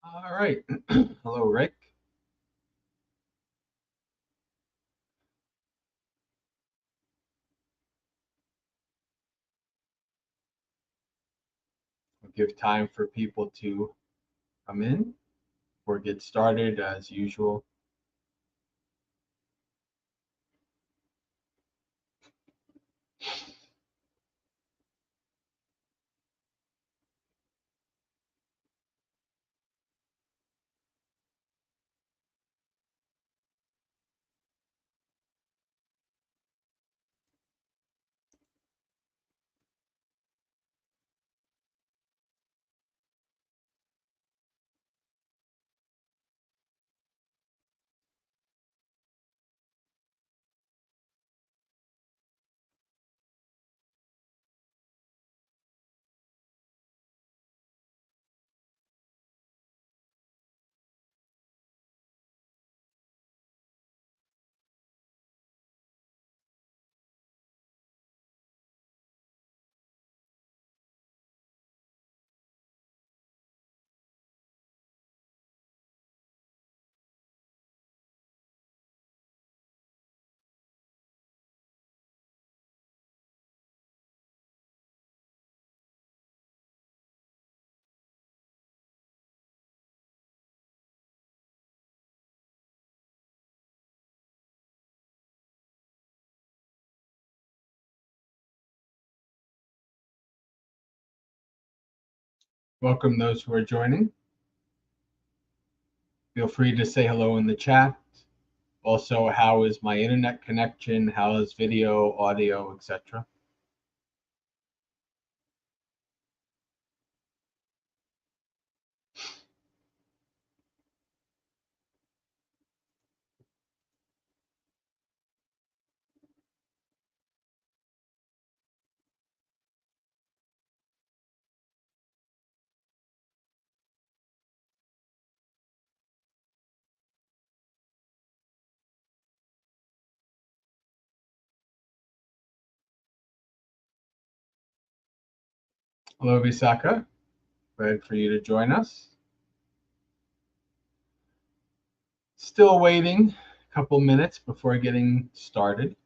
All right. Hello, Rick. We'll give time for people to come in or get started as usual. Welcome those who are joining. Feel free to say hello in the chat. Also, how is my internet connection? How is video, audio, etc.? Hello, Visaka. Glad for you to join us. Still waiting a couple minutes before getting started.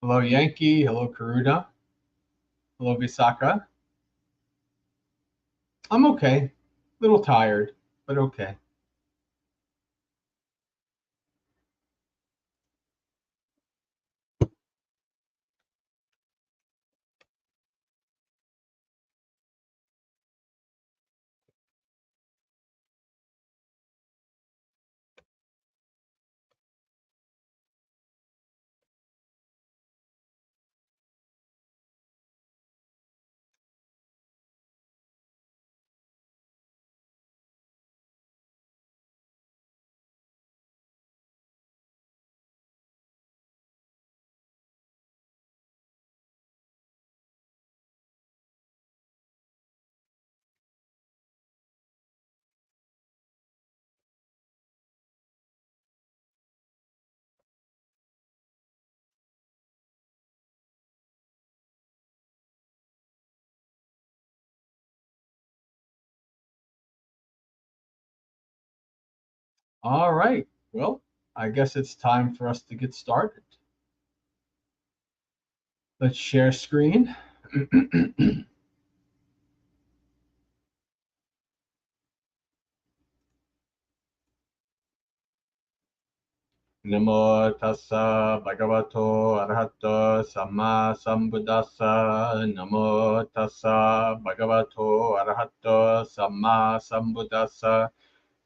Hello, Yankee. Hello, Karuda. Hello, Visaka. I'm okay. A little tired, but okay. All right. Well, I guess it's time for us to get started. Let's share screen. Namo tassa bhagavato arahato samma sambuddhassa. Namo tassa bhagavato arahato samma sambuddhassa.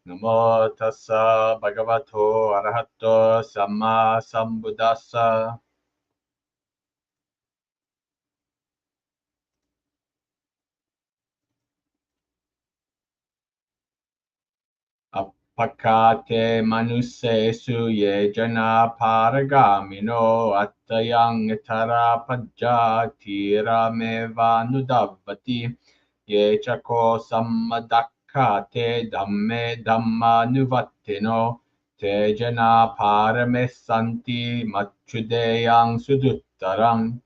Namo tassa bhagavato arahato samma sambuddhassa. Pakate manusesu ye jana paragamino attayang itara pajatira meva nudavati ye chako sammadakate dhamme dhamma nuvattino te jana paramesanti machudeyang suduttarang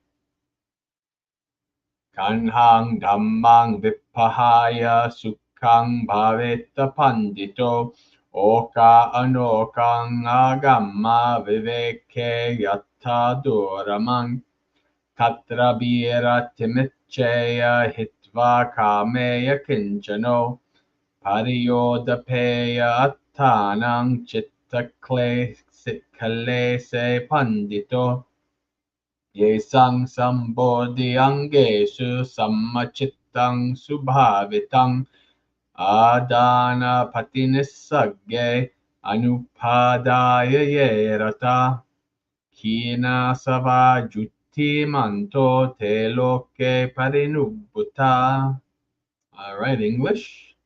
kanhang dhammang vippahaya sukhang bhaveta pandito oka anokang agamma viveke yatta duramang tatra bira timicheya hitva kameya kinchano pariyodapeya attanang chitta klese pandito ye sang sambodhi angeshu sammachittang subhavitang adana patinissagge anupadaya ye rata kina sava jutti manto te loke parinubbuta. All right, English.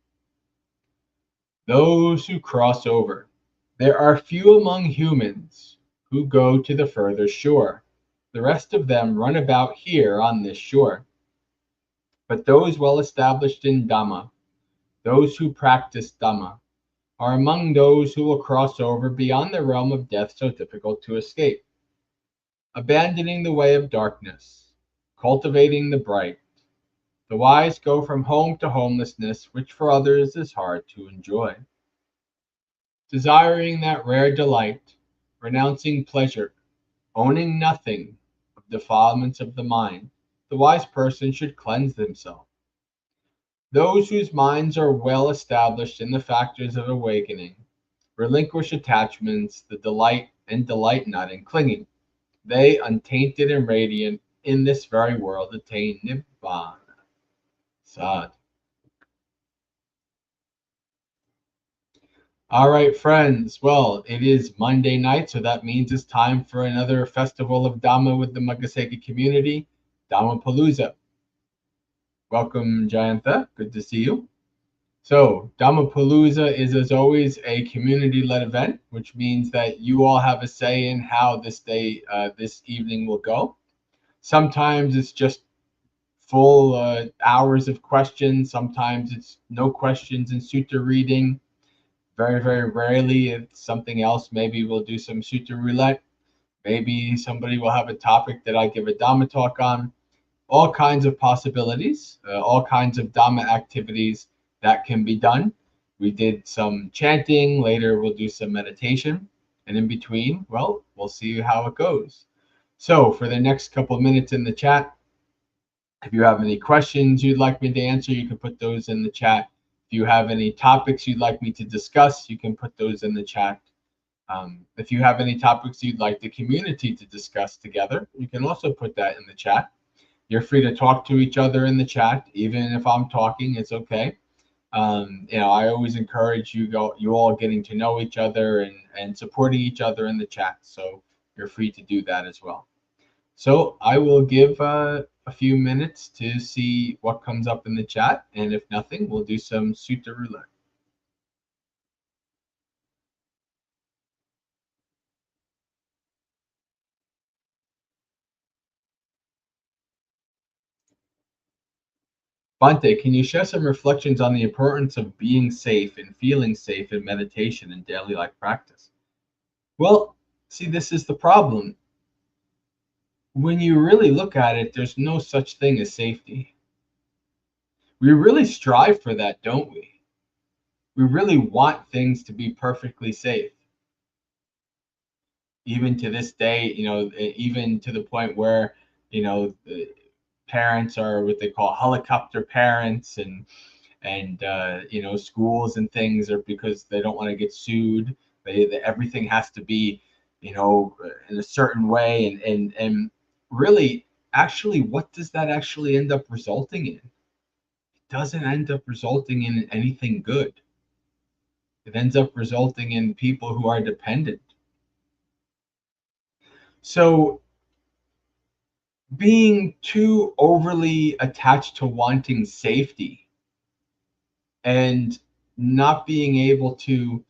Those who cross over. There are few among humans who go to the further shore. The rest of them run about here on this shore. But those well established in Dhamma, those who practice Dhamma, are among those who will cross over beyond the realm of death so difficult to escape, abandoning the way of darkness, cultivating the bright. The wise go from home to homelessness, which for others is hard to enjoy. Desiring that rare delight, renouncing pleasure, owning nothing of defilements of the mind, the wise person should cleanse himself. Those whose minds are well established in the factors of awakening relinquish attachments, the delight and delight not in clinging. They, untainted and radiant in this very world, attain Nibbana. Sad. All right, friends. Well, it is Monday night, so that means it's time for another festival of Dhamma with the Maggasekha community, Dhammapalooza. Welcome, Jayantha. Good to see you. So, Dhammapalooza is, as always, a community-led event, which means that you all have a say in how this evening will go. Sometimes it's just full hours of questions. Sometimes it's no questions and sutta reading. Very, very rarely it's something else. Maybe we'll do some sutta roulette. Maybe somebody will have a topic that I give a Dhamma talk on. All kinds of possibilities, all kinds of Dhamma activities that can be done. We did some chanting. Later, we'll do some meditation. And in between, well, we'll see how it goes. So for the next couple of minutes in the chat, if you have any questions you'd like me to answer, you can put those in the chat. If you have any topics you'd like me to discuss, you can put those in the chat. If you have any topics you'd like the community to discuss together, you can also put that in the chat. You're free to talk to each other in the chat, even if I'm talking, it's okay. I always encourage you all getting to know each other and supporting each other in the chat. So you're free to do that as well. So I will give a few minutes to see what comes up in the chat, and if nothing, we'll do some sutta roulette. Bante, can you share some reflections on the importance of being safe and feeling safe in meditation and daily life practice? Well, see, this is the problem. When you really look at it, there's no such thing as safety. We really strive for that, don't we? We really want things to be perfectly safe. Even to this day, even to the point where, parents are what they call helicopter parents, and schools and things are, because they don't want to get sued. Everything has to be, in a certain way, and really, actually, what does that actually end up resulting in? It doesn't end up resulting in anything good. It ends up resulting in people who are dependent. So being too overly attached to wanting safety and not being able to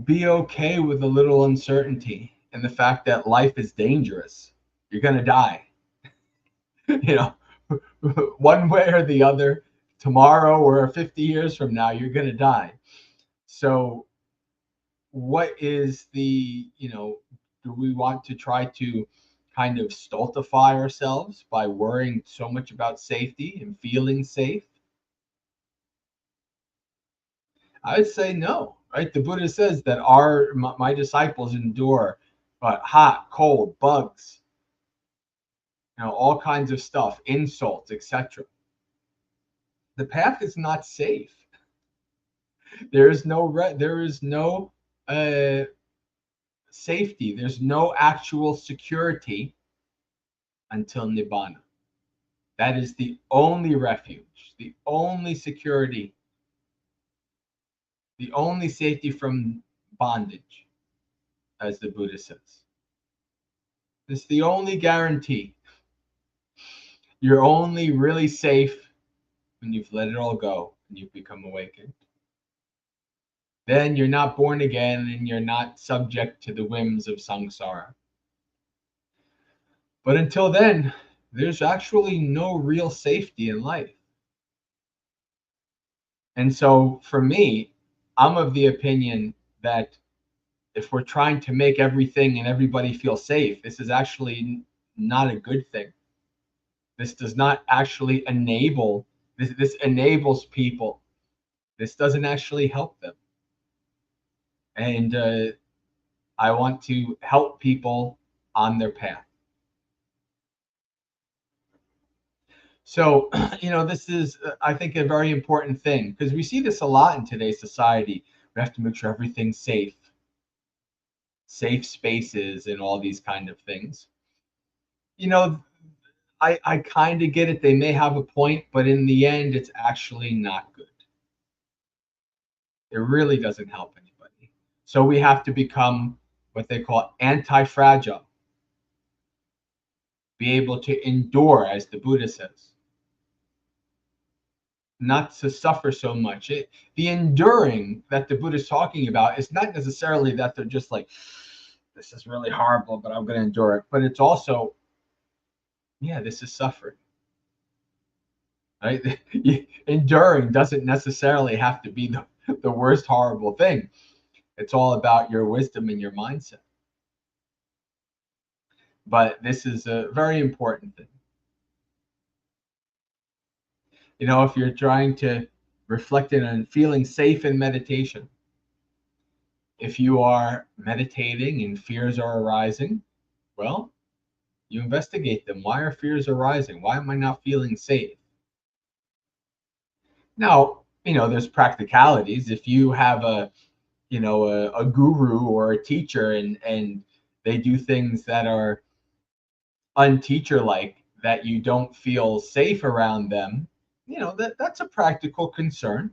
be okay with a little uncertainty and the fact that life is dangerous. You're going to die, you know, one way or the other, tomorrow or 50 years from now, you're going to die. So, what is do we want to try to kind of stultify ourselves by worrying so much about safety and feeling safe? I would say no, right? The Buddha says that my disciples endure hot, cold, bugs, all kinds of stuff, insults, etc. The path is not safe. There is no uh, safety. There's no actual security until Nibbana. That is the only refuge, the only security, the only safety from bondage, as the Buddha says. It's the only guarantee. You're only really safe when you've let it all go and you've become awakened. Then you're not born again and you're not subject to the whims of samsara. But until then, there's actually no real safety in life. And so for me, I'm of the opinion that if we're trying to make everything and everybody feel safe, this is actually not a good thing. This does not actually enable, this enables people. This doesn't actually help them. And I want to help people on their path. So, this is, I think, a very important thing, because we see this a lot in today's society. We have to make sure everything's safe spaces, and all these kind of things. I kind of get it. They may have a point, but in the end, it's actually not good. It really doesn't help anybody. So we have to become what they call anti-fragile, be able to endure, as the Buddha says, not to suffer so much. The enduring that the Buddha is talking about is not necessarily that they're just like, this is really horrible, but I'm going to endure it. But it's also, yeah, this is suffering. Right? Enduring doesn't necessarily have to be the worst horrible thing. It's all about your wisdom and your mindset. But this is a very important thing. If you're trying to reflect in on feeling safe in meditation, if you are meditating and fears are arising, well, you investigate them. Why are fears arising? Why am I not feeling safe? Now, there's practicalities. If you have a guru or a teacher, and they do things that are unteacher like, that you don't feel safe around them, that's a practical concern.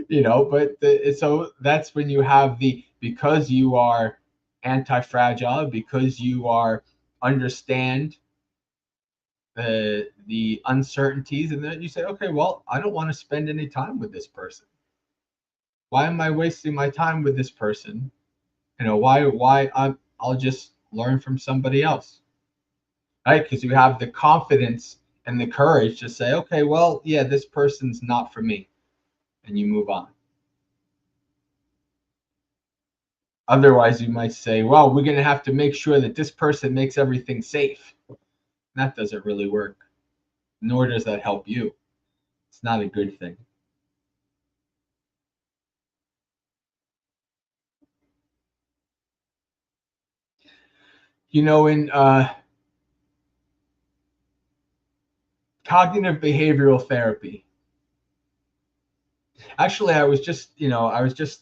But so that's when you have because you are anti-fragile, because you are understand the uncertainties, and then you say, okay, well, I don't want to spend any time with this person. Why am I wasting my time with this person? Why I'll just learn from somebody else, right? Because you have the confidence and the courage to say, okay, well, yeah, this person's not for me, and you move on. Otherwise, you might say, well, we're going to have to make sure that this person makes everything safe. That doesn't really work, nor does that help you. It's not a good thing. You know, in cognitive behavioral therapy, actually, I was just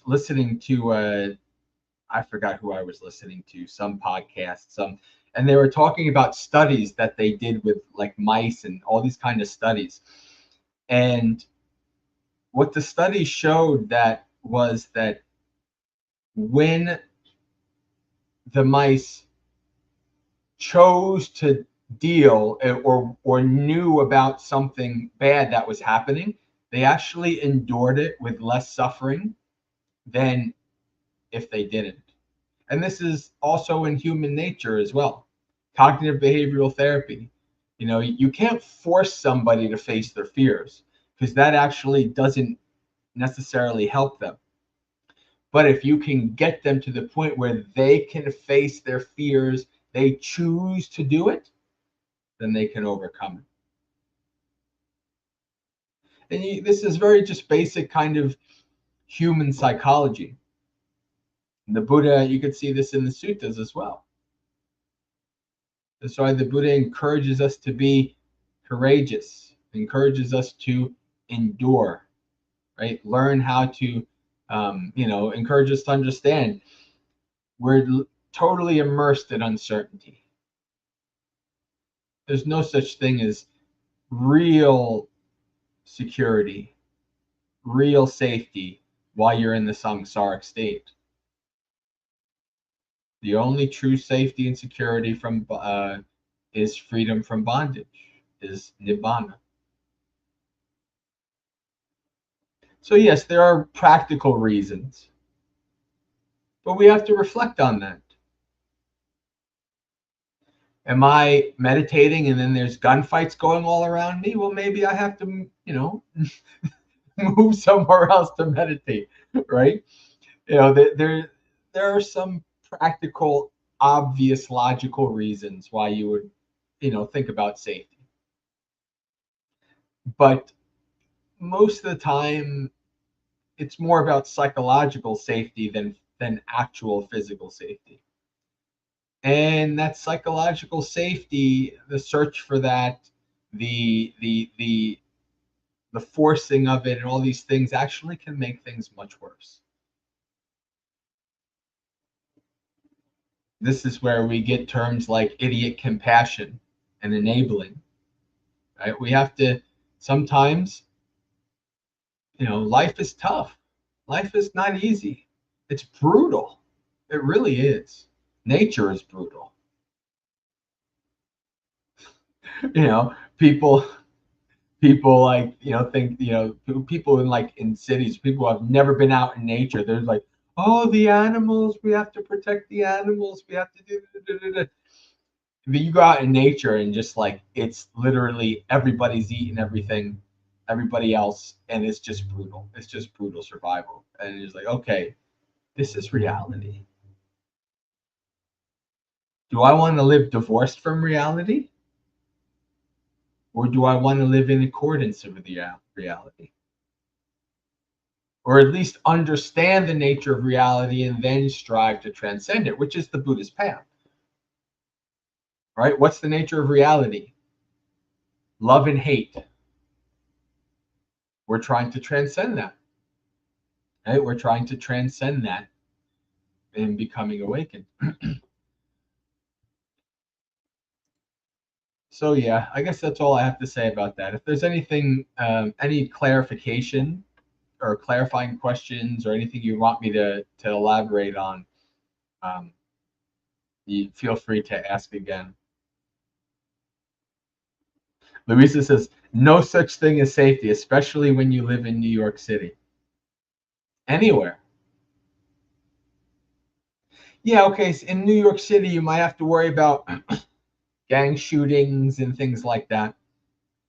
listening to I forgot who I was listening to, some podcast, and they were talking about studies that they did with like mice and all these kind of studies. And what the study showed that was that when the mice chose to deal or knew about something bad that was happening, they actually endured it with less suffering than if they didn't. And this is also in human nature as well. Cognitive behavioral therapy. You know, you can't force somebody to face their fears because that actually doesn't necessarily help them. But if you can get them to the point where they can face their fears, they choose to do it, then they can overcome it. And this is very just basic kind of human psychology. The Buddha, you could see this in the suttas as well. That's why the Buddha encourages us to be courageous, encourages us to endure, right? Learn how to, encourage us to understand we're totally immersed in uncertainty. There's no such thing as real security, real safety while you're in the samsaric state. The only true safety and security from is freedom from bondage, is nibbana. So yes, there are practical reasons, but we have to reflect on that. Am I meditating and then there's gunfights going all around me? Well, maybe I have to, move somewhere else to meditate, right? There are some practical, obvious, logical reasons why you would, think about safety. But most of the time, it's more about psychological safety than actual physical safety. And that psychological safety, the search for that, the forcing of it, and all these things actually can make things much worse. This is where we get terms like idiot compassion and enabling. Right? We have to sometimes, life is tough. Life is not easy. It's brutal. It really is. Nature is brutal. People like think people in cities, people who have never been out in nature, they're like, oh, the animals, we have to protect the animals, we have to do. But you go out in nature and just like it's literally everybody's eating everything, everybody else, and it's just brutal survival. And it's like, okay, this is reality. Do I want to live divorced from reality, or do I want to live in accordance with the reality? Or at least understand the nature of reality and then strive to transcend it, which is the Buddhist path. Right? What's the nature of reality? Love and hate. We're trying to transcend that. Right? We're trying to transcend that in becoming awakened. So yeah, I guess that's all I have to say about that. If there's anything, any clarification or clarifying questions or anything you want me to elaborate on, you feel free to ask again. Louisa says, no such thing as safety, especially when you live in New York City. Anywhere. Yeah, okay. So in New York City, you might have to worry about gang shootings and things like that.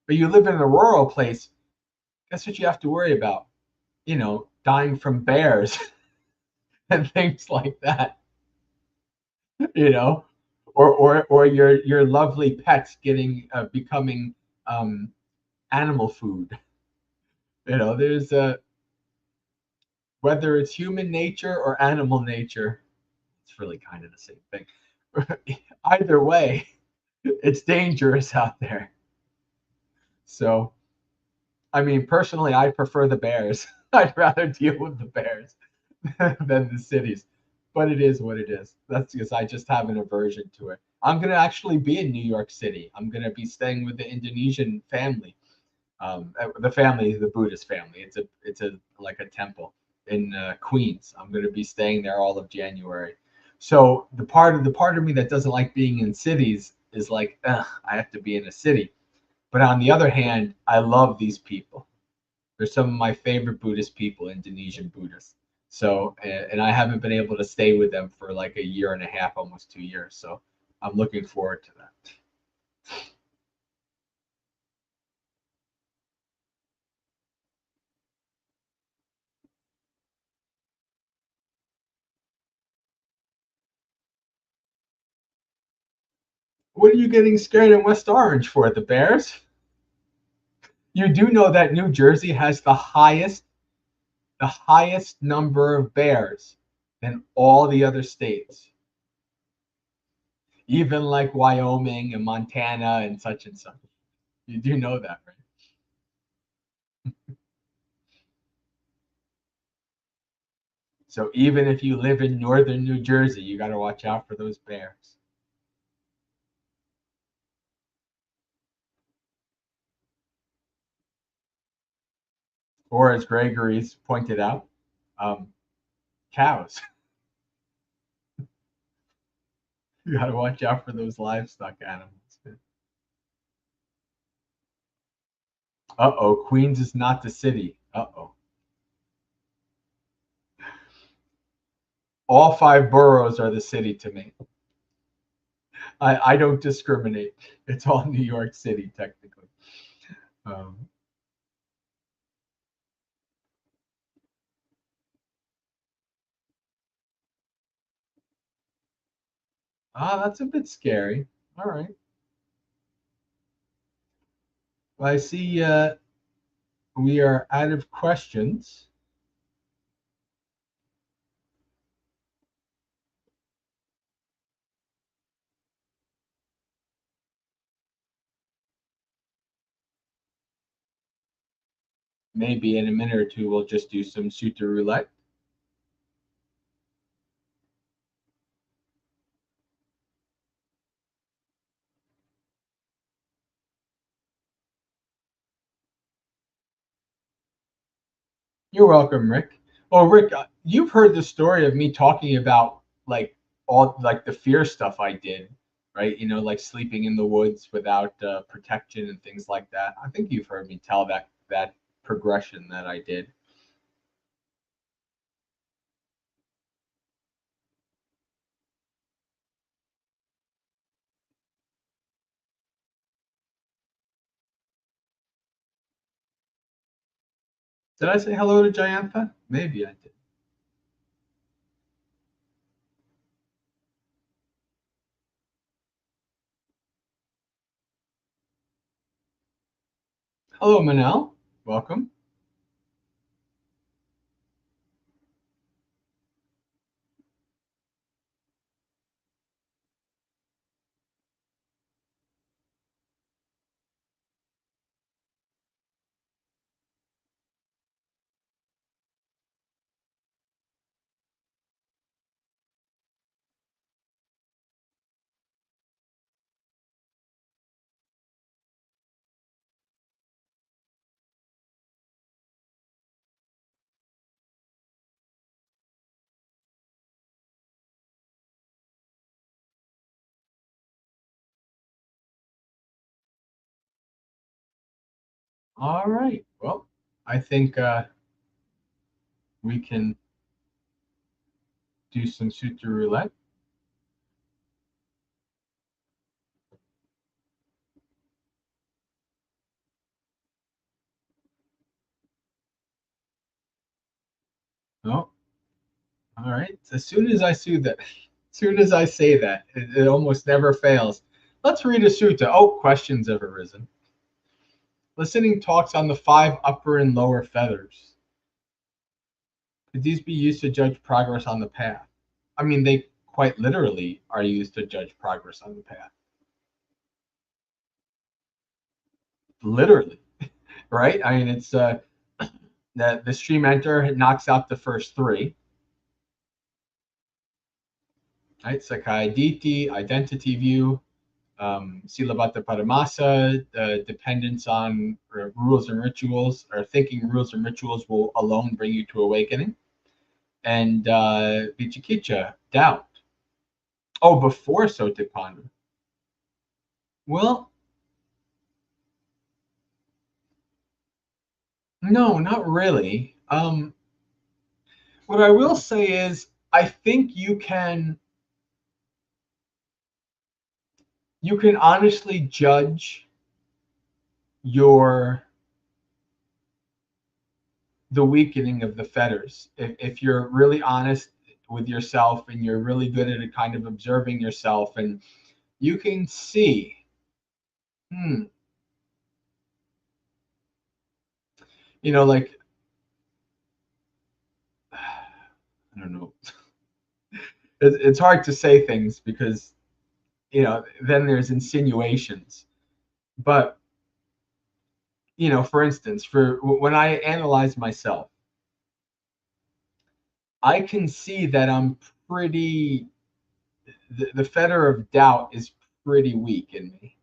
But you live in a rural place, guess what you have to worry about? Dying from bears and things like that. You know, or your lovely pets getting becoming animal food. There's whether it's human nature or animal nature, it's really kind of the same thing. Either way, it's dangerous out there. So, I mean, personally, I prefer the bears. I'd rather deal with the bears than the cities. But it is what it is. That's because I just have an aversion to it. I'm going to actually be in New York City. I'm going to be staying with the Indonesian family. The family, the Buddhist family. It's a like a temple in Queens. I'm going to be staying there all of January. So the part of me that doesn't like being in cities is like, I have to be in a city. But on the other hand, I love these people. They're some of my favorite Buddhist people, Indonesian Buddhists. So, and I haven't been able to stay with them for like a year and a half, almost 2 years. So I'm looking forward to that. What are you getting scared in West Orange for? The Bears? You do know that New Jersey has the highest number of bears than all the other states, even like Wyoming and Montana and such and such. You do know that, right? So even if you live in northern New Jersey, you got to watch out for those bears. Or as Gregory's pointed out, um, cows. You got to watch out for those livestock animals. Uh-oh, Queens is not the city. Uh-oh. All five boroughs are the city to me. I don't discriminate. It's all New York City, technically. Um, that's a bit scary. All right. Well, I see we are out of questions. Maybe in a minute or two, we'll just do some sutta roulette. You're welcome, Rick. Oh, Rick, you've heard the story of me talking about like all like the fear stuff I did, right? Like sleeping in the woods without protection and things like that. I think you've heard me tell that progression that I did. Did I say hello to Jayantha? Maybe I did. Hello, Manel. Welcome. All right. Well, I think we can do some sutta roulette. Oh, all right. As soon as I say that, it almost never fails. Let's read a sutta. Oh, questions have arisen. Listening talks on the 5 upper and lower feathers. Could these be used to judge progress on the path? I mean, they quite literally are used to judge progress on the path. Literally, right? I mean, it's the stream enter knocks out the first 3. Right? Sakkaya Ditthi, identity view, Silabhata Paramasa, dependence on rules and rituals, or thinking rules and rituals will alone bring you to awakening. And Vicikiccha, doubt. Oh, before Sotikpanu. Well, no, not really. What I will say is, I think you can honestly judge the weakening of the fetters if you're really honest with yourself and you're really good at kind of observing yourself, and you can see, like, I don't know. It's hard to say things because then there's insinuations. But for instance, for when I analyze myself, I can see that I'm pretty, the fetter of doubt is pretty weak in me.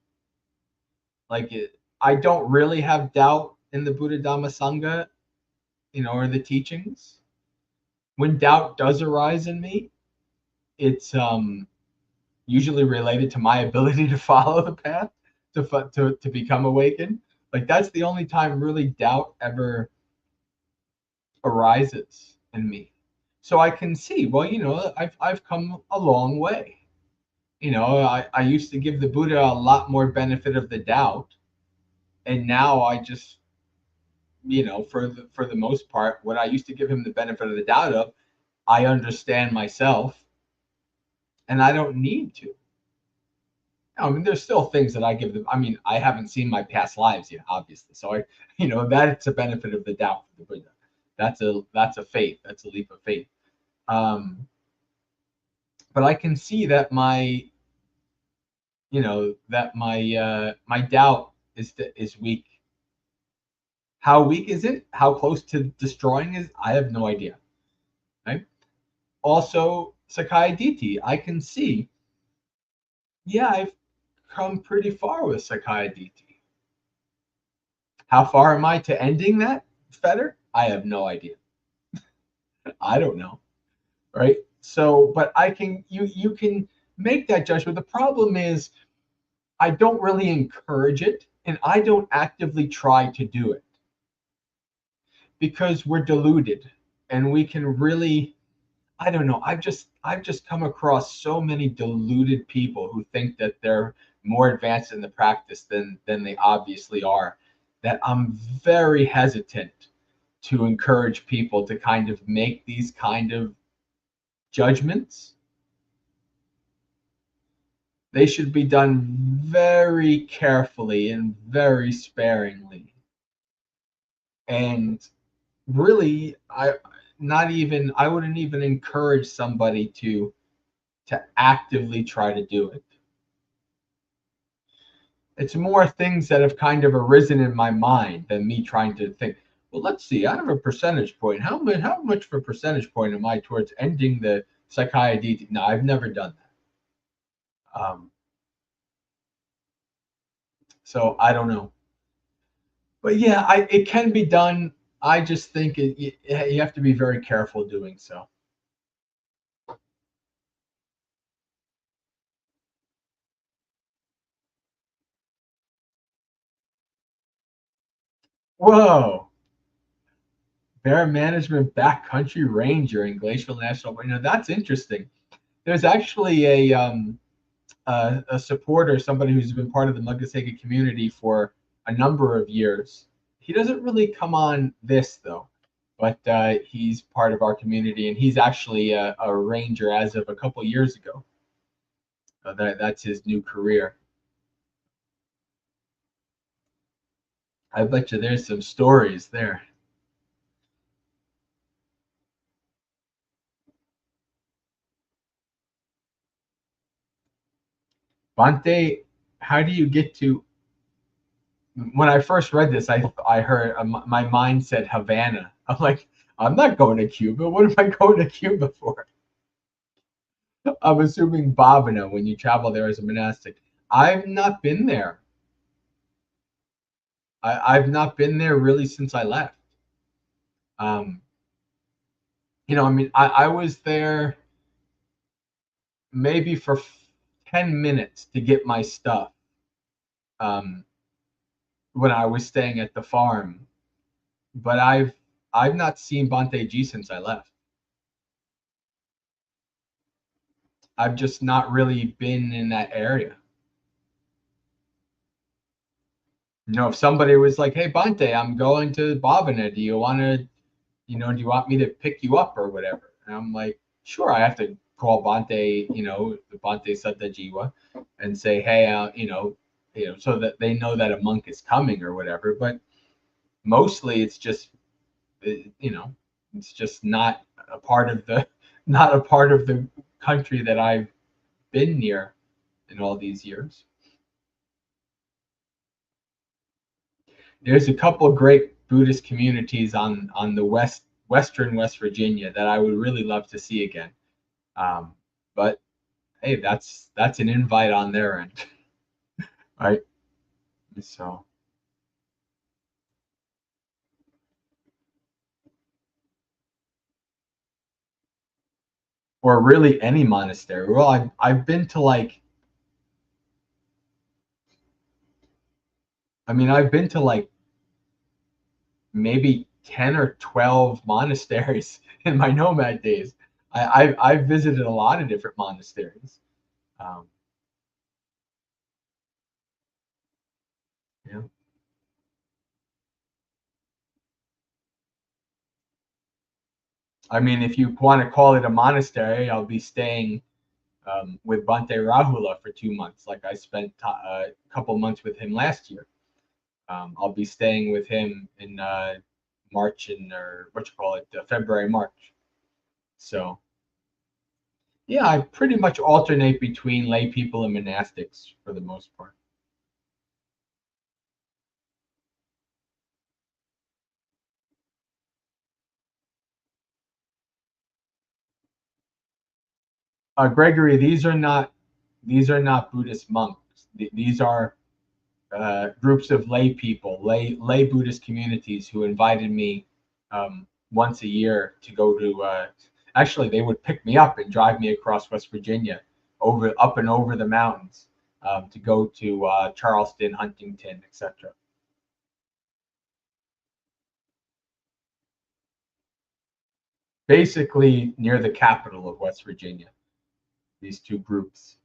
Like, I don't really have doubt in the Buddha Dhamma Sangha, or the teachings. When doubt does arise in me, it's usually related to my ability to follow the path, to become awakened. Like, that's the only time really doubt ever arises in me. So I can see, well, I've come a long way. I used to give the Buddha a lot more benefit of the doubt, and now I just, for the most part, what I used to give him the benefit of the doubt of, I understand myself, and I don't need to. I mean, there's still things that I give them. I mean, I haven't seen my past lives yet, obviously. So that's a benefit of the doubt for the Buddha. That's a faith. That's a leap of faith. But I can see that my my doubt is weak. How weak is it? How close to destroying is? I have no idea. Right. Also, Sakkaya Ditthi, I can see. Yeah, I've come pretty far with Sakkaya Ditthi. How far am I to ending that fetter? I have no idea. I don't know. Right. So, but you can make that judgment. The problem is, I don't really encourage it, and I don't actively try to do it because we're deluded, and we can really, I don't know, I've just come across so many deluded people who think that they're more advanced in the practice than they obviously are, that I'm very hesitant to encourage people to kind of make these kind of judgments. They should be done very carefully and very sparingly. And really, I wouldn't even encourage somebody to actively try to do it. It's more things that have kind of arisen in my mind than me trying to think, well, let's see, out of a percentage point, how much of a percentage point am I towards ending the Sakkaya Ditthi? No, I've never done that. So I don't know. But yeah, it can be done. I just think you have to be very careful doing so. Whoa. Bear management backcountry ranger in Glacial National Park. That's interesting. There's actually a supporter, somebody who's been part of the Maggasekha community for a number of years. He doesn't really come on this though, but he's part of our community, and he's actually a ranger as of a couple years ago. That's his new career. I bet you there's some stories there. Bante, how do you get to? When I first read this, I heard my mind said Havana. I'm like, I'm not going to Cuba. What am I going to Cuba for? I'm assuming Bhavana when you travel there as a monastic. I've not been there. I've not been there really since I left. Um, I mean, I was there maybe for 10 minutes to get my stuff um, when I was staying at the farm. But I've not seen Bante G since I left. I've just not really been in that area. If somebody was like, "Hey, Bante, I'm going to Bhavana. Do you want to, do you want me to pick you up or whatever?" And I'm like, "Sure." I have to call Bante, the Bante Sutta Jiva, and say, "Hey, so that they know that a monk is coming or whatever." But mostly, it's just, it's just not a part of the country that I've been near in all these years. There's a couple of great Buddhist communities on the western West Virginia that I would really love to see again. But hey, that's an invite on their end, right? So, or really any monastery. Well, I've been to I've been to maybe 10 or 12 monasteries in my nomad days. I've visited a lot of different monasteries. Um, yeah. I mean, if you want to call it a monastery, I'll be staying with Bhante Rahula for 2 months. Like I spent a couple months with him last year. I'll be staying with him in March or what you call it, February, March. So yeah, I pretty much alternate between lay people and monastics for the most part. Gregory, these are not Buddhist monks. These are groups of lay people, lay Buddhist communities who invited me once a year to go to. Actually, they would pick me up and drive me across West Virginia, up and over the mountains, to go to Charleston, Huntington, etc. Basically, near the capital of West Virginia. These two groups.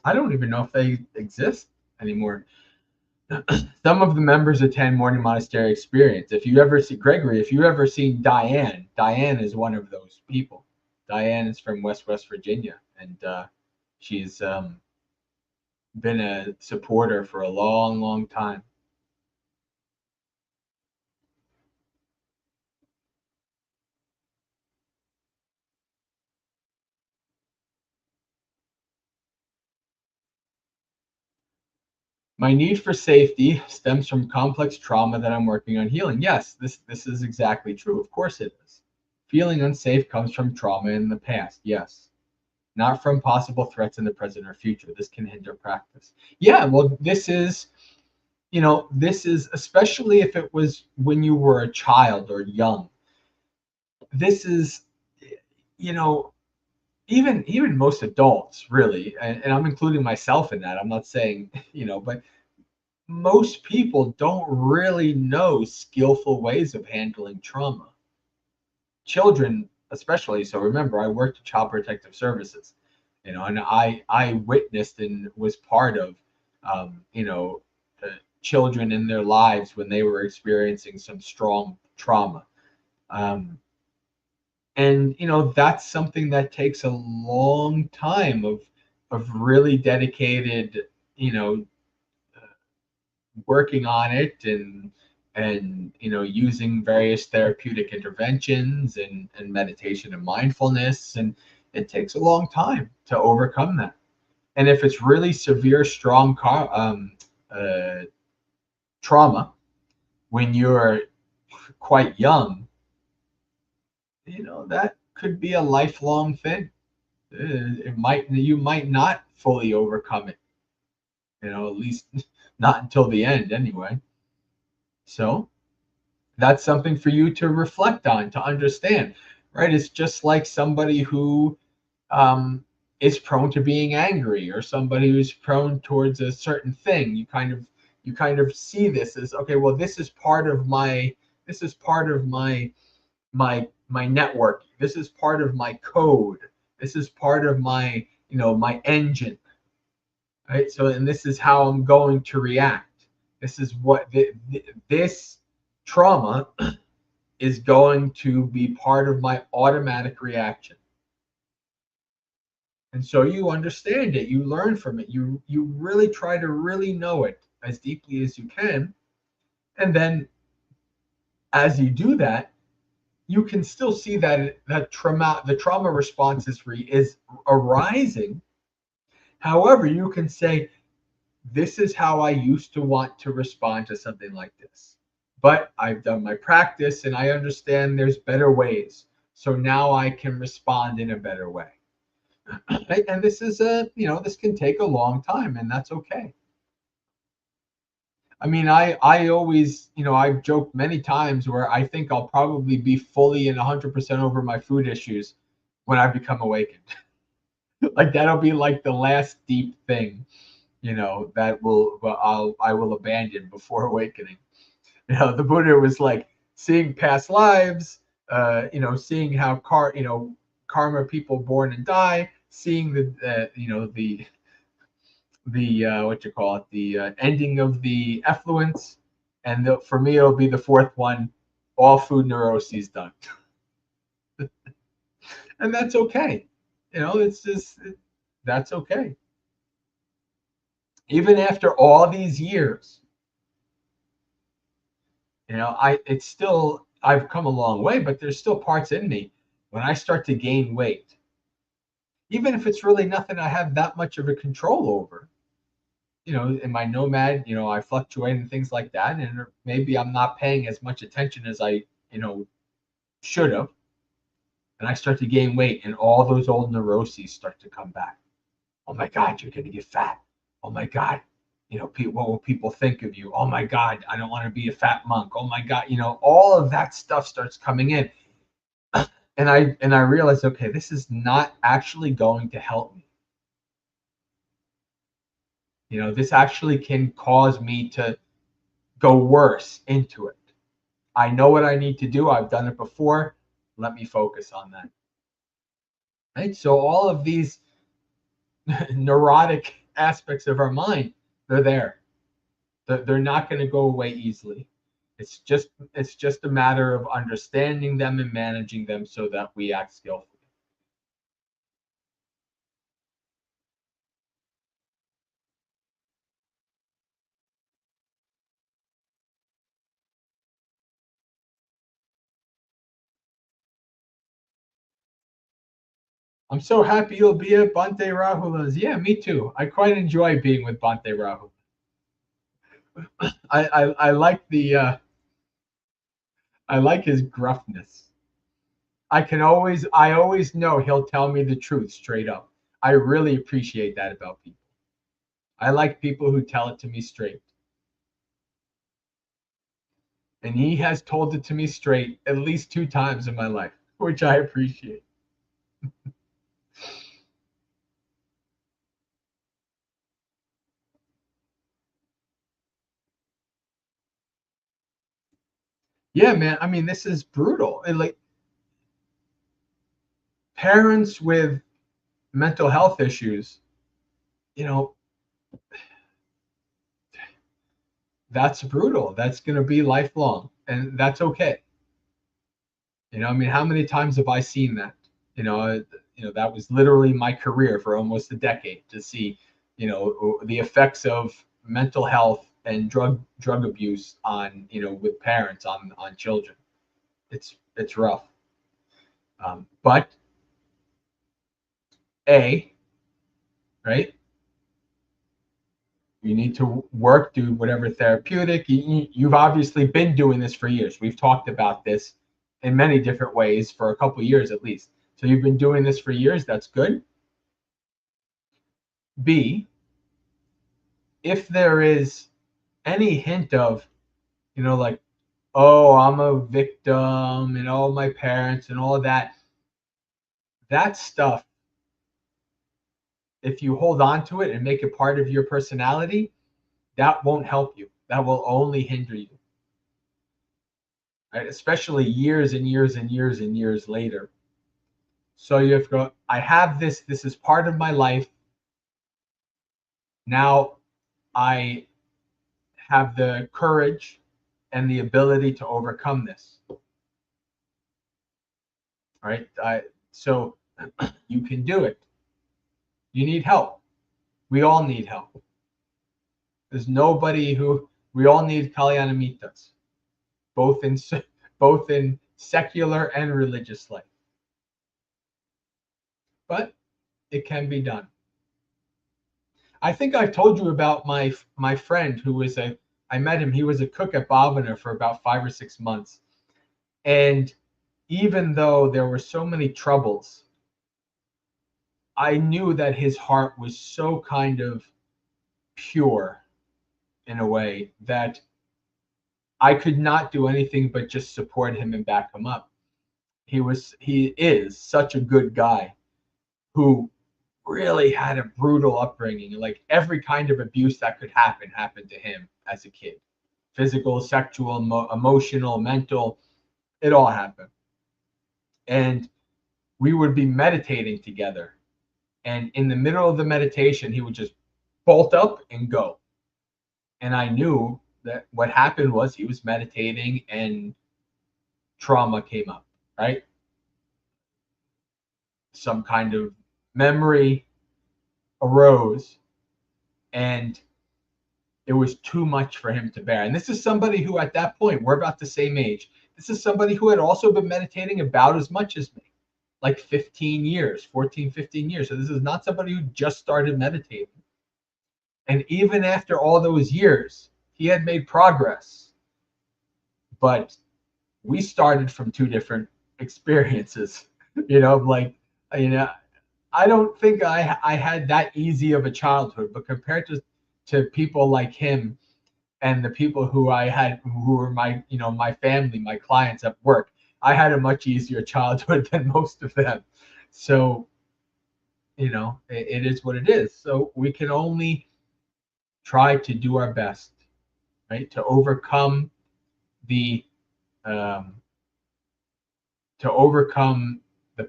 I don't even know if they exist anymore. Some of the members attend Morning Monastery Experience. If you ever see Gregory, if you ever seen Diane, Diane is one of those people. Diane is from West Virginia, and she's been a supporter for a long, long time. My need for safety stems from complex trauma that I'm working on healing. Yes, this is exactly true. Of course it is. Feeling unsafe comes from trauma in the past. Yes. Not from possible threats in the present or future. This can hinder practice. Yeah, well, this is especially if it was when you were a child or young. This is, you know, even most adults really, and I'm including myself in that. I'm not saying, but most people don't really know skillful ways of handling trauma. Children, especially. So remember, I worked in Child Protective Services, and I witnessed and was part of, children in their lives when they were experiencing some strong trauma. Um, and that's something that takes a long time of really dedicated, you know, working on it and using various therapeutic interventions and meditation and mindfulness, and it takes a long time to overcome that. And if it's really severe, strong trauma when you're quite young, that could be a lifelong thing. You might not fully overcome it, at least not until the end anyway. So that's something for you to reflect on, to understand, right? It's just like somebody who is prone to being angry, or somebody who's prone towards a certain thing. You kind of see this as, okay, well, this is part of my network. This is part of my code. This is part of my engine, right? So, and this is how I'm going to react. This is what this trauma is going to be part of my automatic reaction. And so you understand it, you learn from it, you really try to really know it as deeply as you can. And then as you do that, you can still see that the trauma response is arising. However, you can say, this is how I used to want to respond to something like this. But I've done my practice and I understand there's better ways. So now I can respond in a better way. Right? And this can take a long time, and that's okay. I mean, I always, I've joked many times where I think I'll probably be fully and 100% over my food issues when I become awakened. Like that'll be like the last deep thing, that I will abandon before awakening. The Buddha was like seeing past lives, seeing how karma, people born and die, seeing the what you call it, the ending of the effluence, and for me it'll be the fourth one, all food neuroses done. And that's okay. It's just, that's okay. Even after all these years, I've come a long way, but there's still parts in me when I start to gain weight, even if it's really nothing I have that much of a control over. In my nomad, I fluctuate and things like that, and maybe I'm not paying as much attention as I, should have, and I start to gain weight, and all those old neuroses start to come back. Oh my God, you're going to get fat. Oh my God, what will people think of you? Oh my God, I don't want to be a fat monk. Oh my God, all of that stuff starts coming in, and I realize, okay, this is not actually going to help me. This actually can cause me to go worse into it. I know what I need to do. I've done it before. Let me focus on that. Right? So all of these neurotic aspects of our mind, they're there. They're not going to go away easily. It's just a matter of understanding them and managing them so that we act skillfully. I'm so happy you'll be at Bhante Rahula's. Yeah, me too. I quite enjoy being with Bhante Rahula. I like I like his gruffness. I always know he'll tell me the truth straight up. I really appreciate that about people. I like people who tell it to me straight. And he has told it to me straight at least 2 times in my life, which I appreciate. Yeah, man. I mean, this is brutal. And like parents with mental health issues, you know, that's brutal. That's going to be lifelong, and that's okay. I mean, how many times have I seen that? That was literally my career for almost a decade, to see, the effects of mental health and drug abuse on, with parents on children. It's rough. But right, you need to work, do whatever therapeutic. You've obviously been doing this for years. We've talked about this in many different ways for a couple of years at least. So you've been doing this for years. That's good. B, if there is any hint of, like, oh, I'm a victim and all my parents and all of that stuff, if you hold on to it and make it part of your personality, that won't help you. That will only hinder you. Right? Especially years and years and years and years later. So you have to go, I have this is part of my life. Now I have the courage and the ability to overcome this. All right? So you can do it. You need help. We all need help. There's nobody we all need Kalyanamitas, both in secular and religious life. But it can be done. I think I've told you about my friend who was I met him. He was a cook at Bhavana for about 5 or 6 months. And even though there were so many troubles, I knew that his heart was so kind of pure in a way that I could not do anything but just support him and back him up. He is such a good guy who really had a brutal upbringing. Like every kind of abuse that could happen happened to him as a kid. Physical, sexual, emotional, mental, it all happened. And we would be meditating together. And in the middle of the meditation, he would just bolt up and go. And I knew that what happened was he was meditating and trauma came up, right? Some kind of memory arose, and it was too much for him to bear. And this is somebody who, at that point, we're about the same age. This is somebody who had also been meditating about as much as me, like 15 years, 14, 15 years. So this is not somebody who just started meditating. And even after all those years, he had made progress. But we started from two different experiences, I don't think I had that easy of a childhood, but compared to people like him and the people who were my family, my clients at work, I had a much easier childhood than most of them. So, it is what it is. So we can only try to do our best, right, to overcome the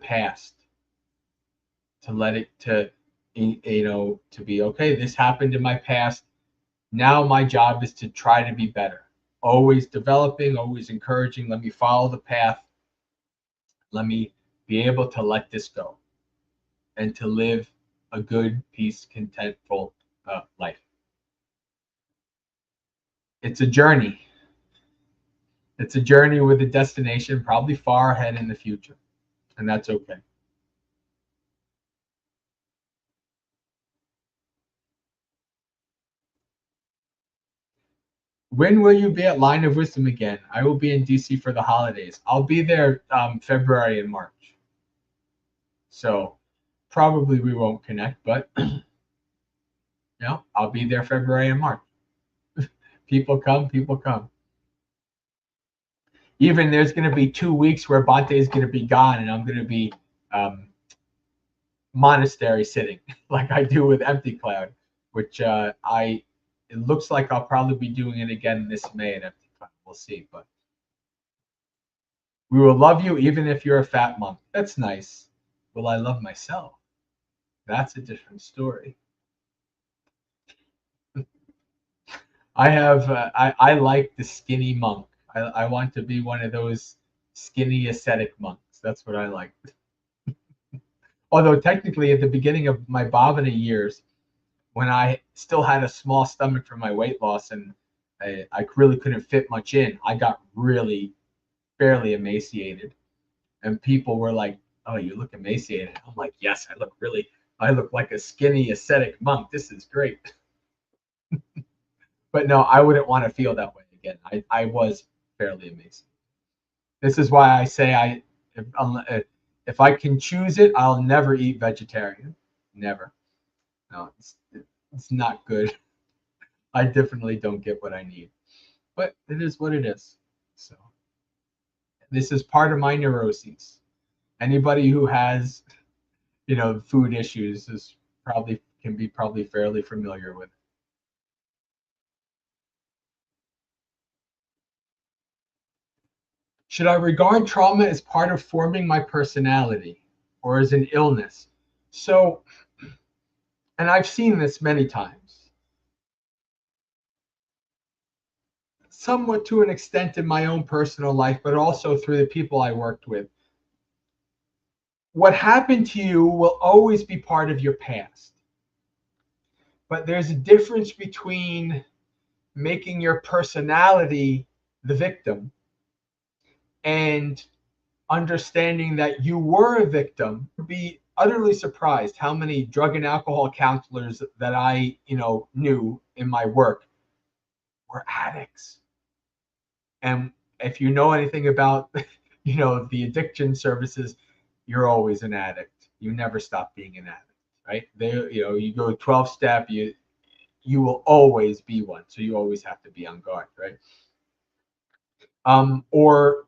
past, to let it to be okay. This happened in my past. Now my job is to try to be better. Always developing, always encouraging. Let me follow the path. Let me be able to let this go and to live a good, peace, contentful life. It's a journey. It's a journey with a destination probably far ahead in the future, and that's okay. When will you be at Line of Wisdom again? I will be in DC for the holidays. I'll be there February and March. So probably we won't connect, but I'll be there February and March. People come. Even there's going to be 2 weeks where Bante is going to be gone, and I'm going to be monastery sitting like I do with Empty Cloud, which it looks like I'll probably be doing it again this May at Empty Cloud. We'll see, but we will love you even if you're a fat monk. That's nice. Will I love myself? That's a different story. I like the skinny monk. I want to be one of those skinny ascetic monks. That's what I like. Although technically at the beginning of my Bhavana years, when I still had a small stomach from my weight loss and I really couldn't fit much in. I got really fairly emaciated, and people were like, "Oh, you look emaciated." I'm like, "Yes, I look like a skinny ascetic monk. This is great." But no, I wouldn't want to feel that way again. I was fairly emaciated. This is why I say if I can choose it, I'll never eat vegetarian. Never. No, it's not good. I definitely don't get what I need. But it is what it is. So this is part of my neuroses. Anybody who has, food issues is probably can be probably fairly familiar with it. Should I regard trauma as part of forming my personality or as an illness? So, and I've seen this many times, somewhat to an extent in my own personal life, but also through the people I worked with. What happened to you will always be part of your past. But there's a difference between making your personality the victim and understanding that you were a victim. Be utterly surprised how many drug and alcohol counselors that I, knew in my work were addicts. And if you know anything about, the addiction services, you're always an addict. You never stop being an addict, right? You go 12 step, you will always be one. So you always have to be on guard, right? Or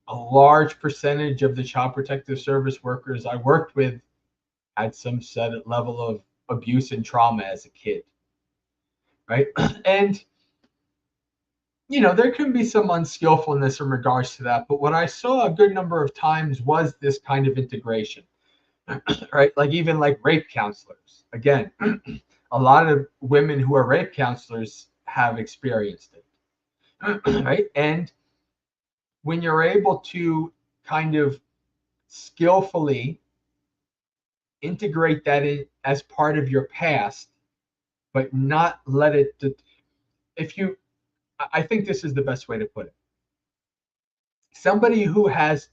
a large percentage of the child protective service workers I worked with had some set level of abuse and trauma as a kid, right? And there can be some unskillfulness in regards to that, but what I saw a good number of times was this kind of integration, right? Like even like rape counselors. Again, a lot of women who are rape counselors have experienced it, right? And when you're able to kind of skillfully integrate that in as part of your past, but not let it. If you, I think this is the best way to put it. Somebody who has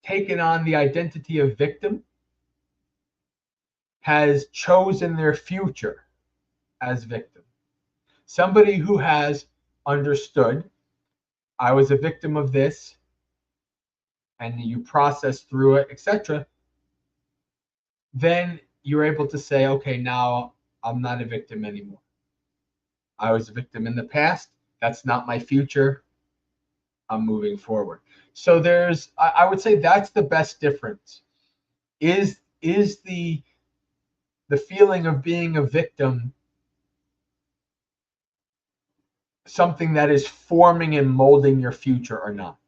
taken on the identity of victim has chosen their future as victim. Somebody who has understood, I was a victim of this, and you process through it, etc., then you're able to say, okay, now I'm not a victim anymore. I was a victim in the past. That's not my future. I'm moving forward. So I would say that's the best difference. Is the feeling of being a victim something that is forming and molding your future or not?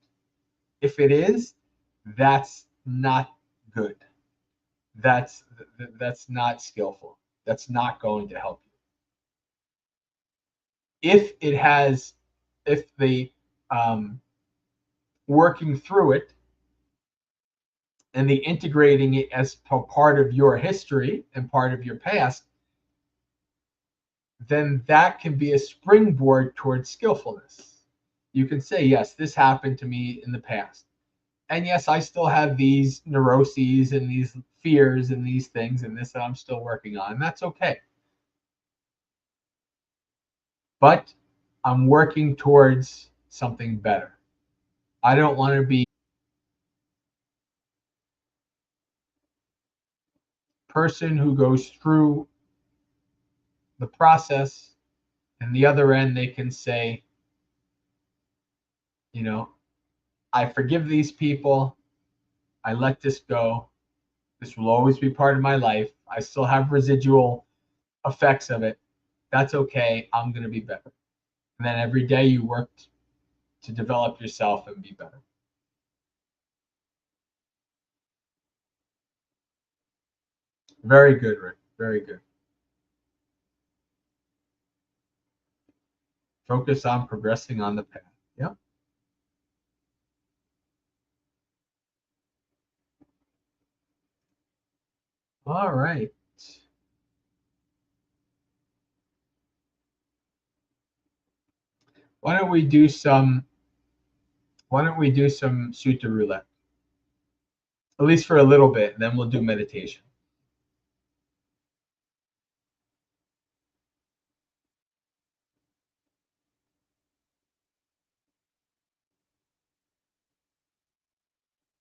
If it is, that's not good. That's not skillful. That's not going to help you. If the um, working through it and the integrating it as part of your history and part of your past, then that can be a springboard towards skillfulness. You can say, yes, this happened to me in the past. And yes, I still have these neuroses and these fears and these things and this that I'm still working on. And that's okay. But I'm working towards something better. I don't want to be a person who goes through the process and the other end they can say, you know, I forgive these people. I let this go. This will always be part of my life. I still have residual effects of it. That's okay. I'm going to be better. And then every day you work to develop yourself and be better. Very good, Rick. Very good. Focus on progressing on the path. Yep. All right. Why don't we do some sutta roulette? At least for a little bit, and then we'll do meditation.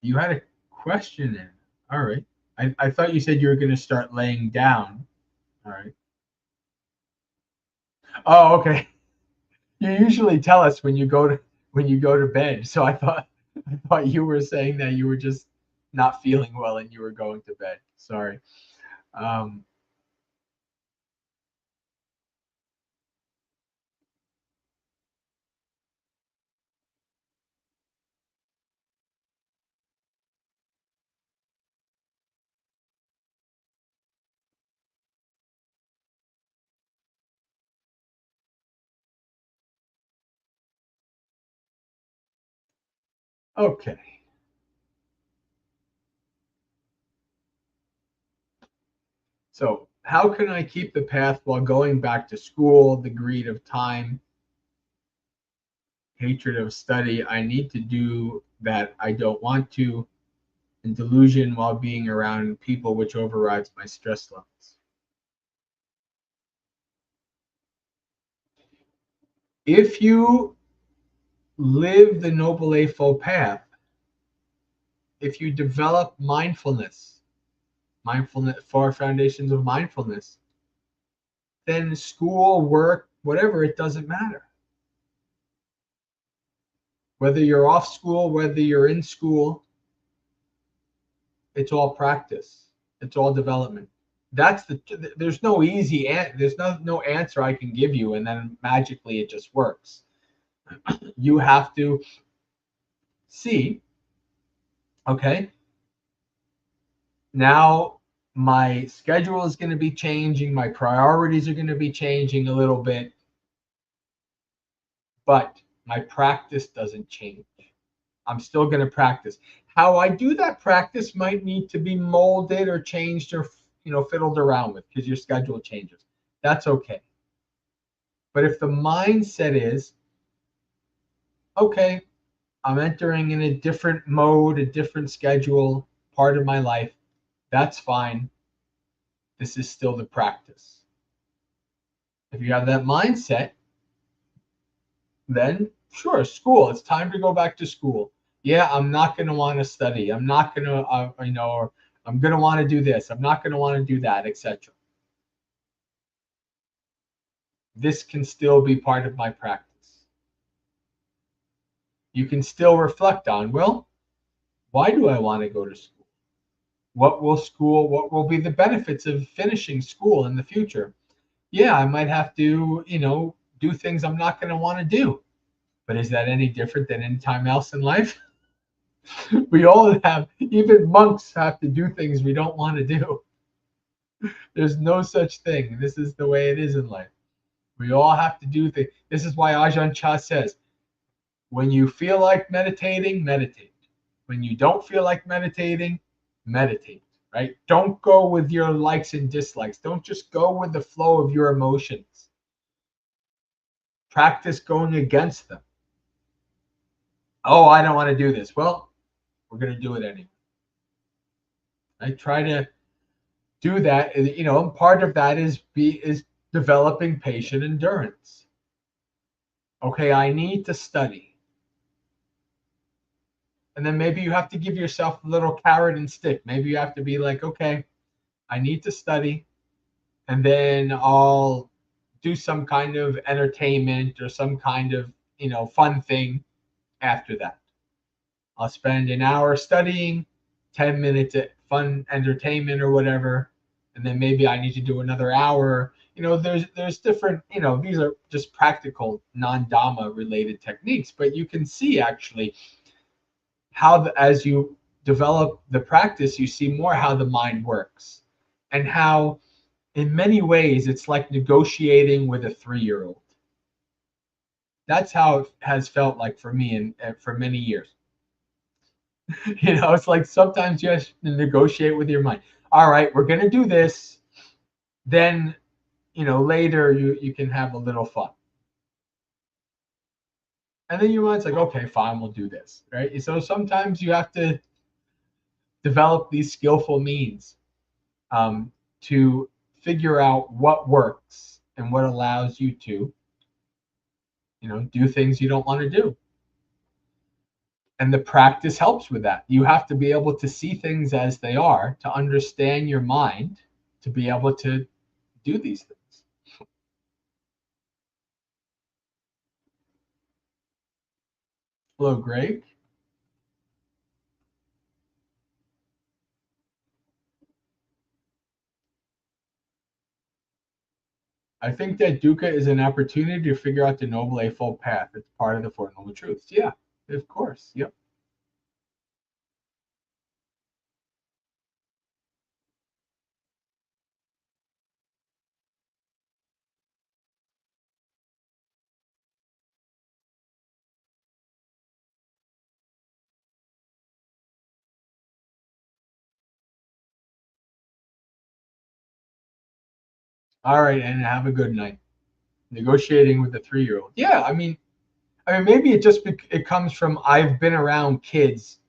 You had a question in. All right. I thought you said you were going to start laying down. All right. Oh, okay. You usually tell us when you go to bed. So I thought you were saying that you were just not feeling well and you were going to bed. Sorry. Um, okay. So how can I keep the path while going back to school? The greed of time, hatred of study. I need to do that. I don't want to. And delusion while being around people, which overrides my stress levels. If you live the Noble Eightfold Path, if you develop mindfulness, 4 foundations of mindfulness, then school, work, whatever, it doesn't matter. Whether you're off school, whether you're in school, it's all practice. It's all development. There's no there's no answer I can give you and then magically it just works. You have to see, okay, now my schedule is going to be changing, my priorities are going to be changing a little bit, but my practice doesn't change. I'm still going to practice. How I do that practice might need to be molded or changed or fiddled around with because your schedule changes. That's okay. But if the mindset is, okay, I'm entering in a different mode, a different schedule, part of my life, that's fine. This is still the practice. If you have that mindset, then sure, school, it's time to go back to school. Yeah, I'm not going to want to study. I'm not going to, or I'm going to want to do this. I'm not going to want to do that, etc. This can still be part of my practice. You can still reflect on, well, why do I want to go to school? What will be the benefits of finishing school in the future? Yeah, I might have to, do things I'm not going to want to do. But is that any different than any time else in life? We all have, even monks have to do things we don't want to do. There's no such thing. This is the way it is in life. We all have to do things. This is why Ajahn Chah says, when you feel like meditating, meditate. When you don't feel like meditating, meditate, right? Don't go with your likes and dislikes. Don't just go with the flow of your emotions. Practice going against them. Oh, I don't want to do this. Well, we're going to do it anyway. I try to do that, and part of that is developing patient endurance. Okay, I need to study. And then maybe you have to give yourself a little carrot and stick. Maybe you have to be like, okay, I need to study, and then I'll do some kind of entertainment or some kind of, fun thing after that. I'll spend an hour studying, 10 minutes at fun entertainment or whatever, and then maybe I need to do another hour. There's different, these are just practical non-Dhamma related techniques, but you can see actually how as you develop the practice, you see more how the mind works and how in many ways it's like negotiating with a 3-year-old. That's how it has felt like for me and for many years. It's like sometimes you have to negotiate with your mind. All right, we're going to do this. Then, later you can have a little fun. And then your mind's like, okay, fine, we'll do this, right? So sometimes you have to develop these skillful means to figure out what works and what allows you to, do things you don't want to do. And the practice helps with that. You have to be able to see things as they are, to understand your mind, to be able to do these things. Hello, Greg. I think that dukkha is an opportunity to figure out the Noble Eightfold Path. It's part of the Four Noble Truths. Yeah, of course. Yep. All right, and have a good night. Negotiating with a 3-year-old. Yeah, I mean, maybe it comes from I've been around kids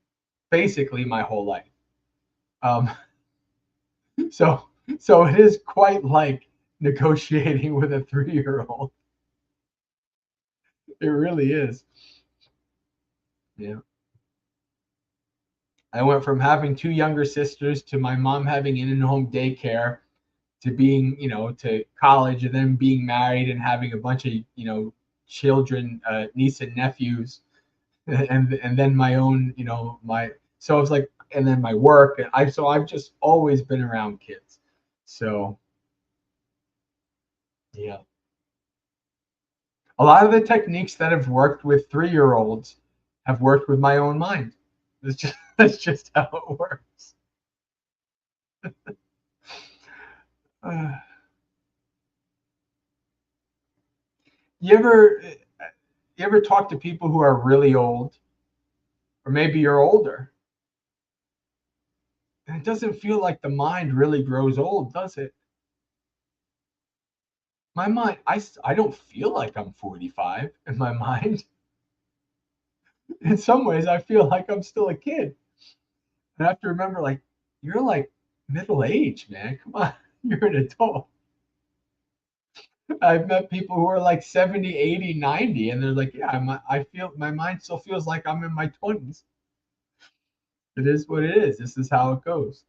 basically my whole life. Um, so so it is quite like negotiating with a 3-year-old. It really is. Yeah. I went from having two younger sisters to my mom having in-home daycare to being, to college and then being married and having a bunch of, children, niece and nephews, and then my own, my so it's like, and then my work, and I've just always been around kids. So yeah, a lot of the techniques that have worked with 3-year-olds have worked with my own mind. It's just that's just how it works. Uh, you ever you ever talk to people who are really old, or maybe you're older, and it doesn't feel like the mind really grows old, does it? My mind, I don't feel like I'm 45 in my mind. In some ways, I feel like I'm still a kid. And I have to remember, like, you're like middle age, man. Come on, you're an adult. I've met people who are like 70, 80, 90, and they're like, yeah, I feel my mind still feels like I'm in my 20s. It is what it is. This is how it goes.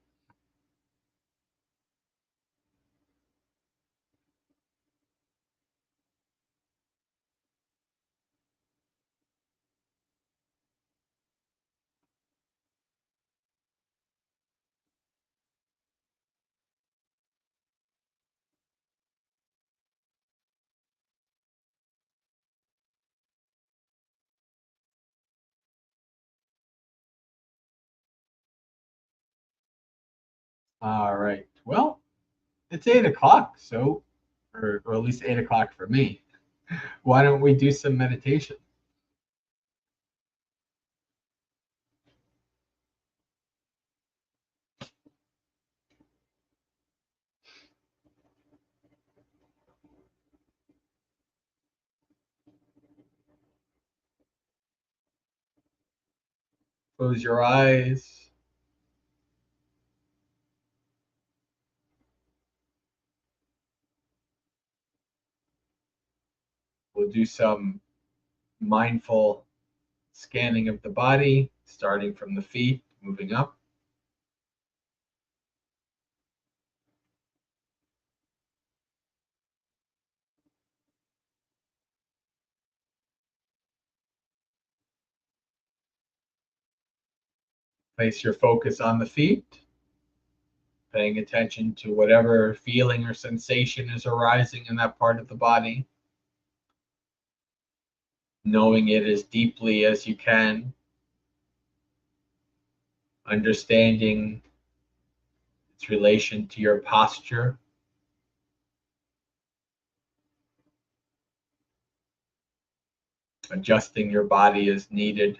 All right. Well, it's 8 o'clock, so, or at least 8 o'clock for me. Why don't we do some meditation? Close your eyes. We'll do some mindful scanning of the body, starting from the feet, moving up. Place your focus on the feet, paying attention to whatever feeling or sensation is arising in that part of the body, knowing it as deeply as you can, understanding its relation to your posture, adjusting your body as needed.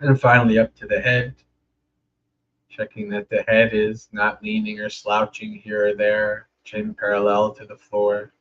And finally up to the head, checking that the head is not leaning or slouching here or there, chin parallel to the floor.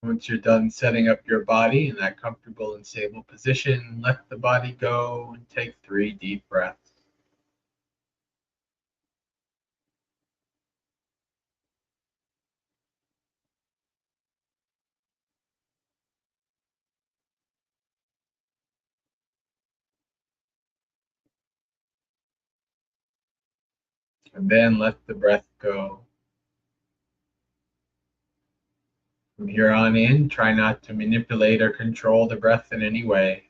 Once you're done setting up your body in that comfortable and stable position, let the body go and take 3 deep breaths. And then let the breath go. From here on in, try not to manipulate or control the breath in any way.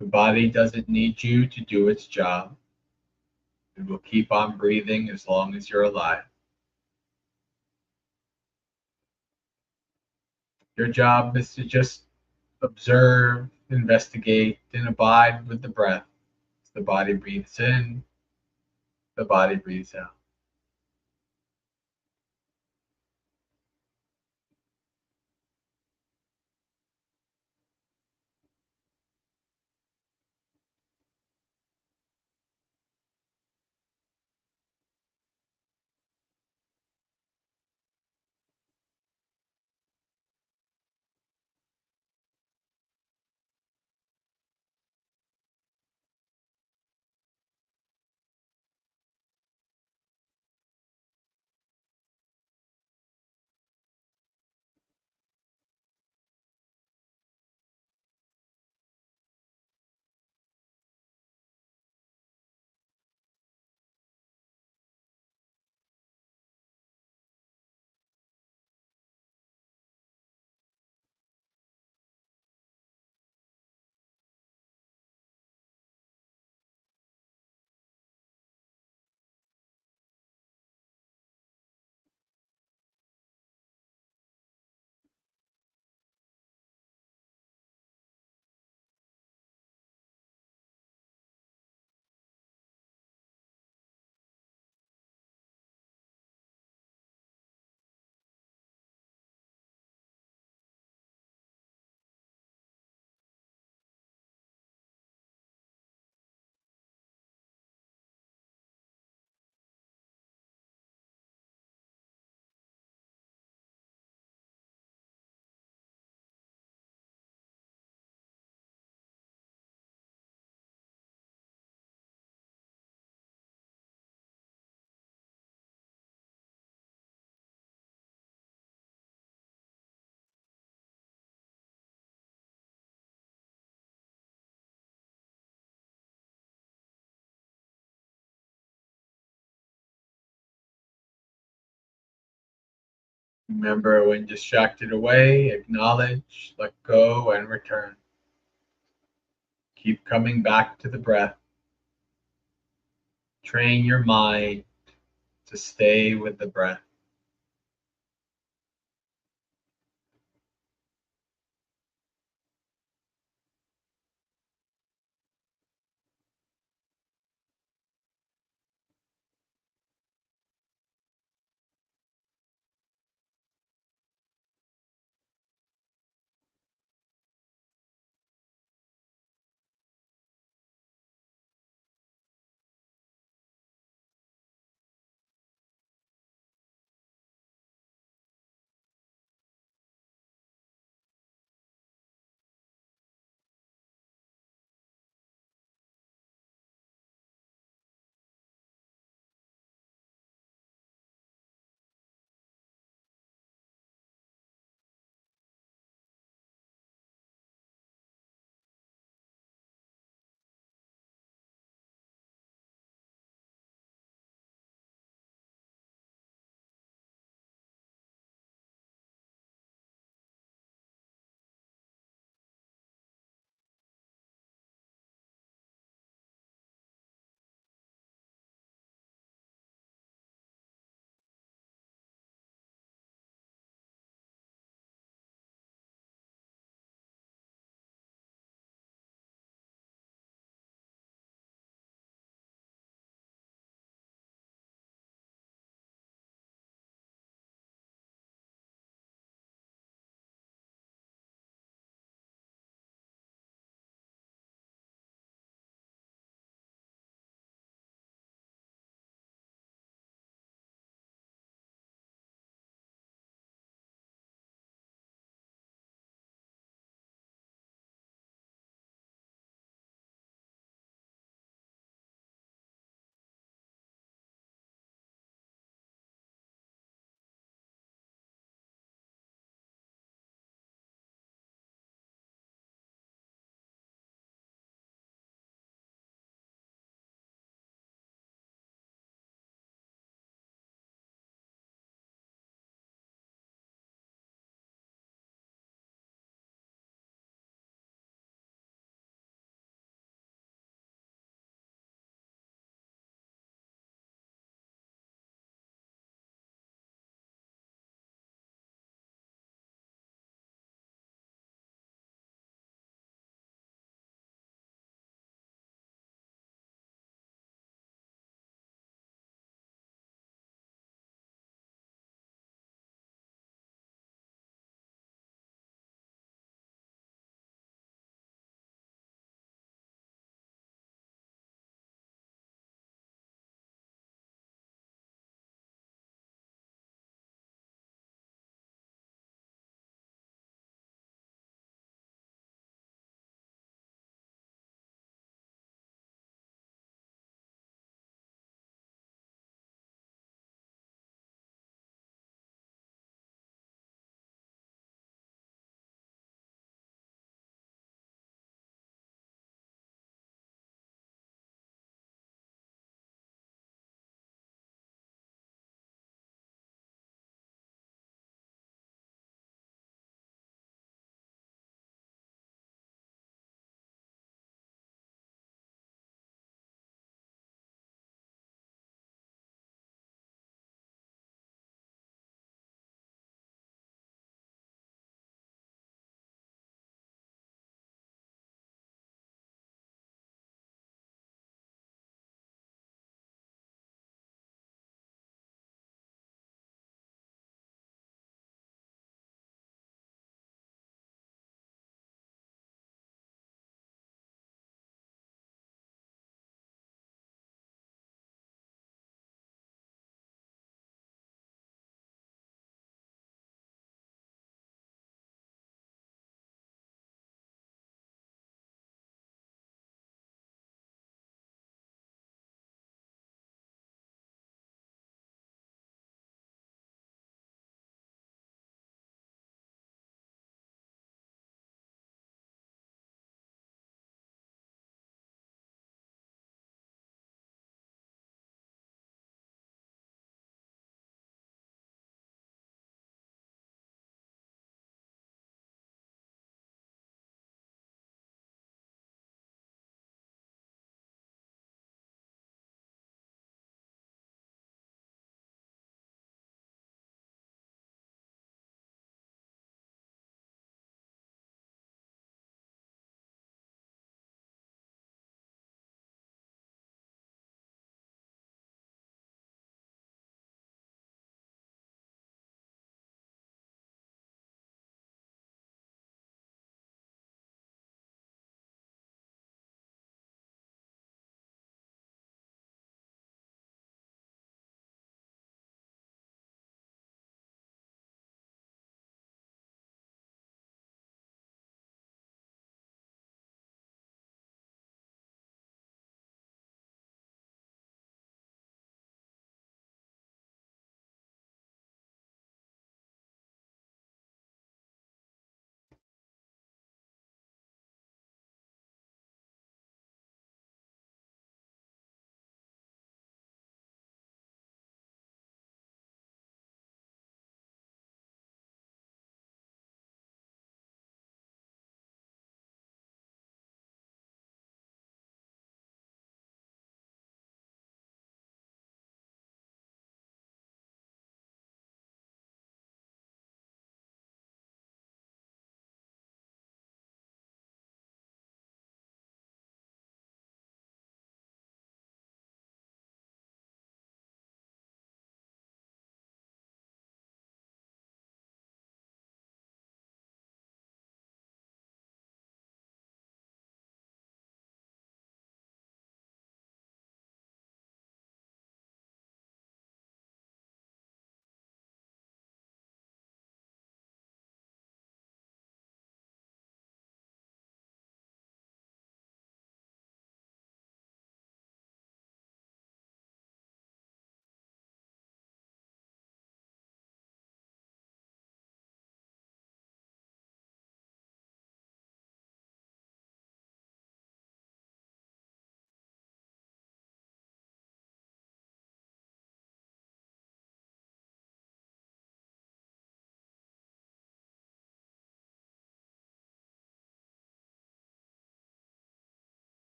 The body doesn't need you to do its job. It will keep on breathing as long as you're alive. Your job is to just observe, investigate, and abide with the breath. As the body breathes in, the body breathes out. Remember, when distracted away, acknowledge, let go, and return. Keep coming back to the breath. Train your mind to stay with the breath.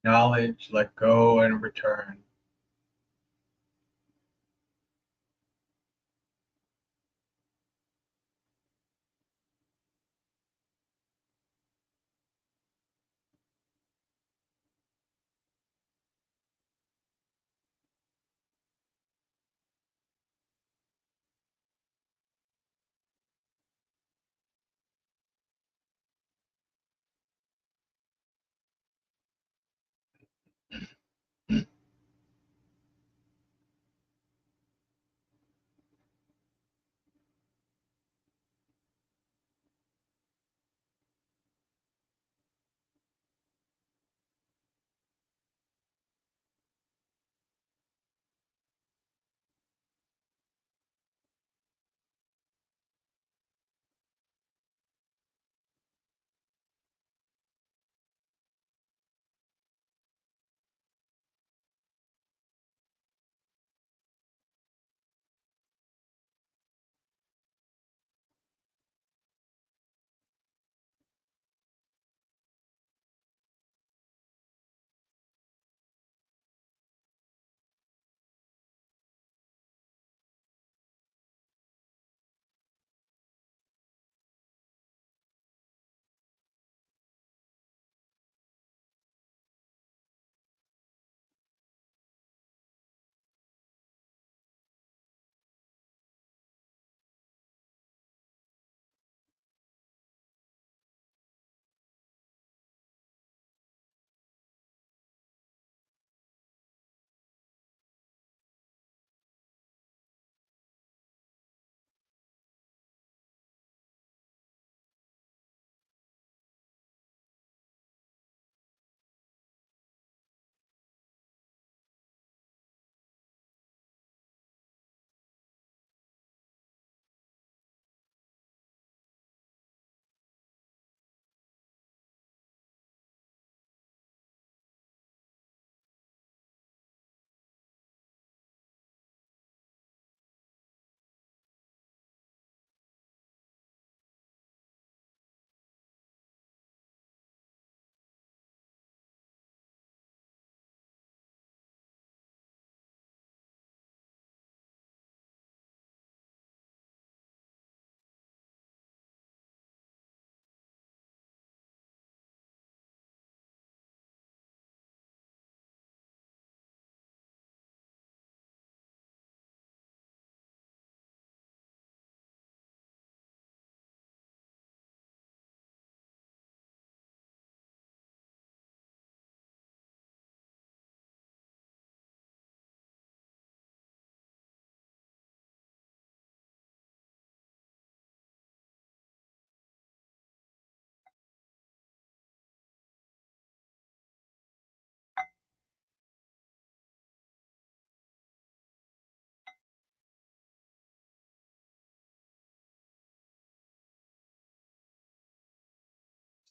Acknowledge, let go, and return.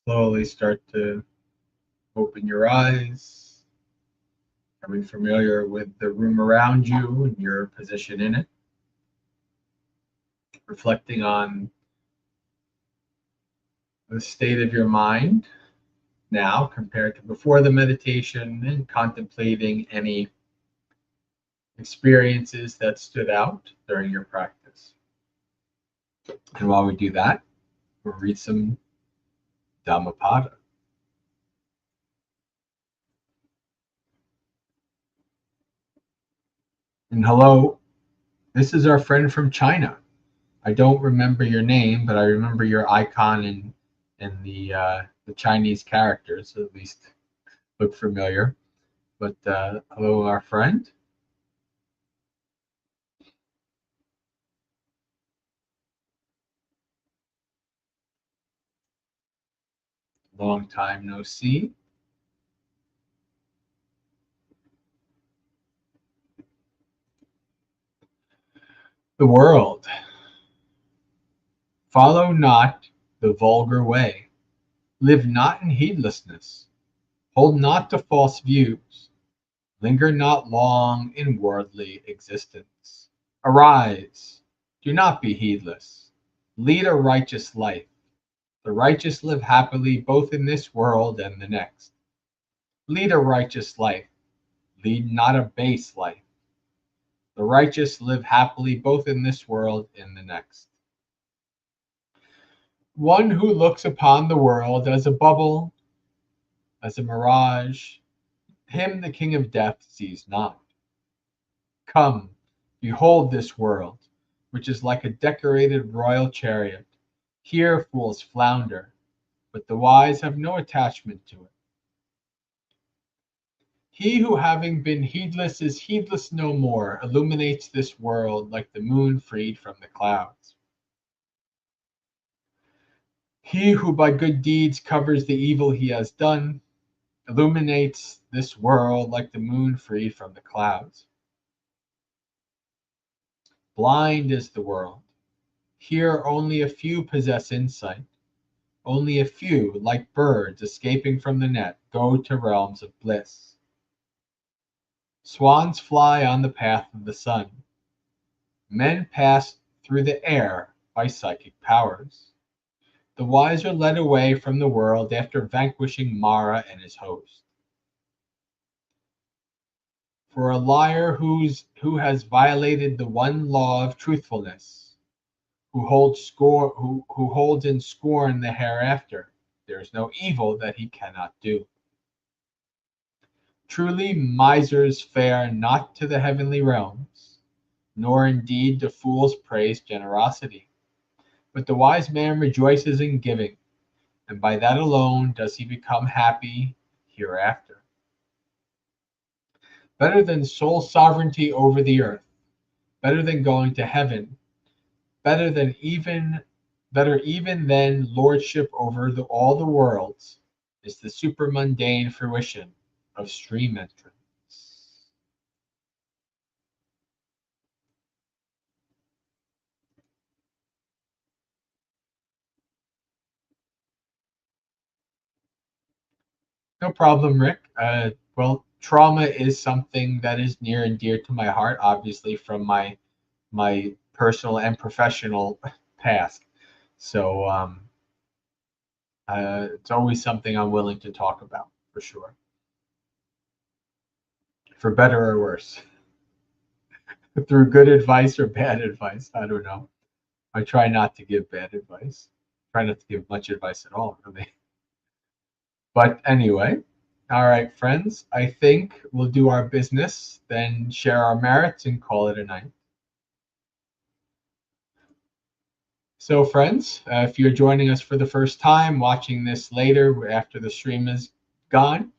Slowly start to open your eyes, becoming familiar with the room around you and your position in it, reflecting on the state of your mind now compared to before the meditation, and contemplating any experiences that stood out during your practice. And while we do that, we'll read some Dhammapada. And hello, this is our friend from China. I don't remember your name, but I remember your icon and the Chinese characters, at least look familiar. But hello, our friend. Long time no see. The world. Follow not the vulgar way. Live not in heedlessness. Hold not to false views. Linger not long in worldly existence. Arise. Do not be heedless. Lead a righteous life. The righteous live happily both in this world and the next. Lead a righteous life. Lead not a base life. The righteous live happily both in this world and the next. One who looks upon the world as a bubble, as a mirage, him the king of death sees not. Come, behold this world, which is like a decorated royal chariot. Here fools flounder, but the wise have no attachment to it. He who, having been heedless, is heedless no more, illuminates this world like the moon freed from the clouds. He who by good deeds covers the evil he has done, illuminates this world like the moon freed from the clouds. Blind is the world. Here only a few possess insight. Only a few, like birds escaping from the net, go to realms of bliss. Swans fly on the path of the sun. Men pass through the air by psychic powers. The wise are led away from the world after vanquishing Mara and his host. For a liar who has violated the one law of truthfulness, who holds in scorn the hereafter, there is no evil that he cannot do. Truly, misers fare not to the heavenly realms, nor indeed do fools praise generosity. But the wise man rejoices in giving, and by that alone does he become happy hereafter. Better than sole sovereignty over the earth, better than going to heaven, better even than lordship over all the worlds, is the supermundane fruition of stream entrance. No problem, Rick. Well, trauma is something that is near and dear to my heart, obviously from my personal and professional past. So it's always something I'm willing to talk about for sure, for better or worse, through good advice or bad advice. I don't know. I try not to give bad advice. Try not to give much advice at all, really. But anyway, all right, friends. I think we'll do our business, then share our merits, and call it a night. So, friends, if you're joining us for the first time, watching this later after the stream is gone,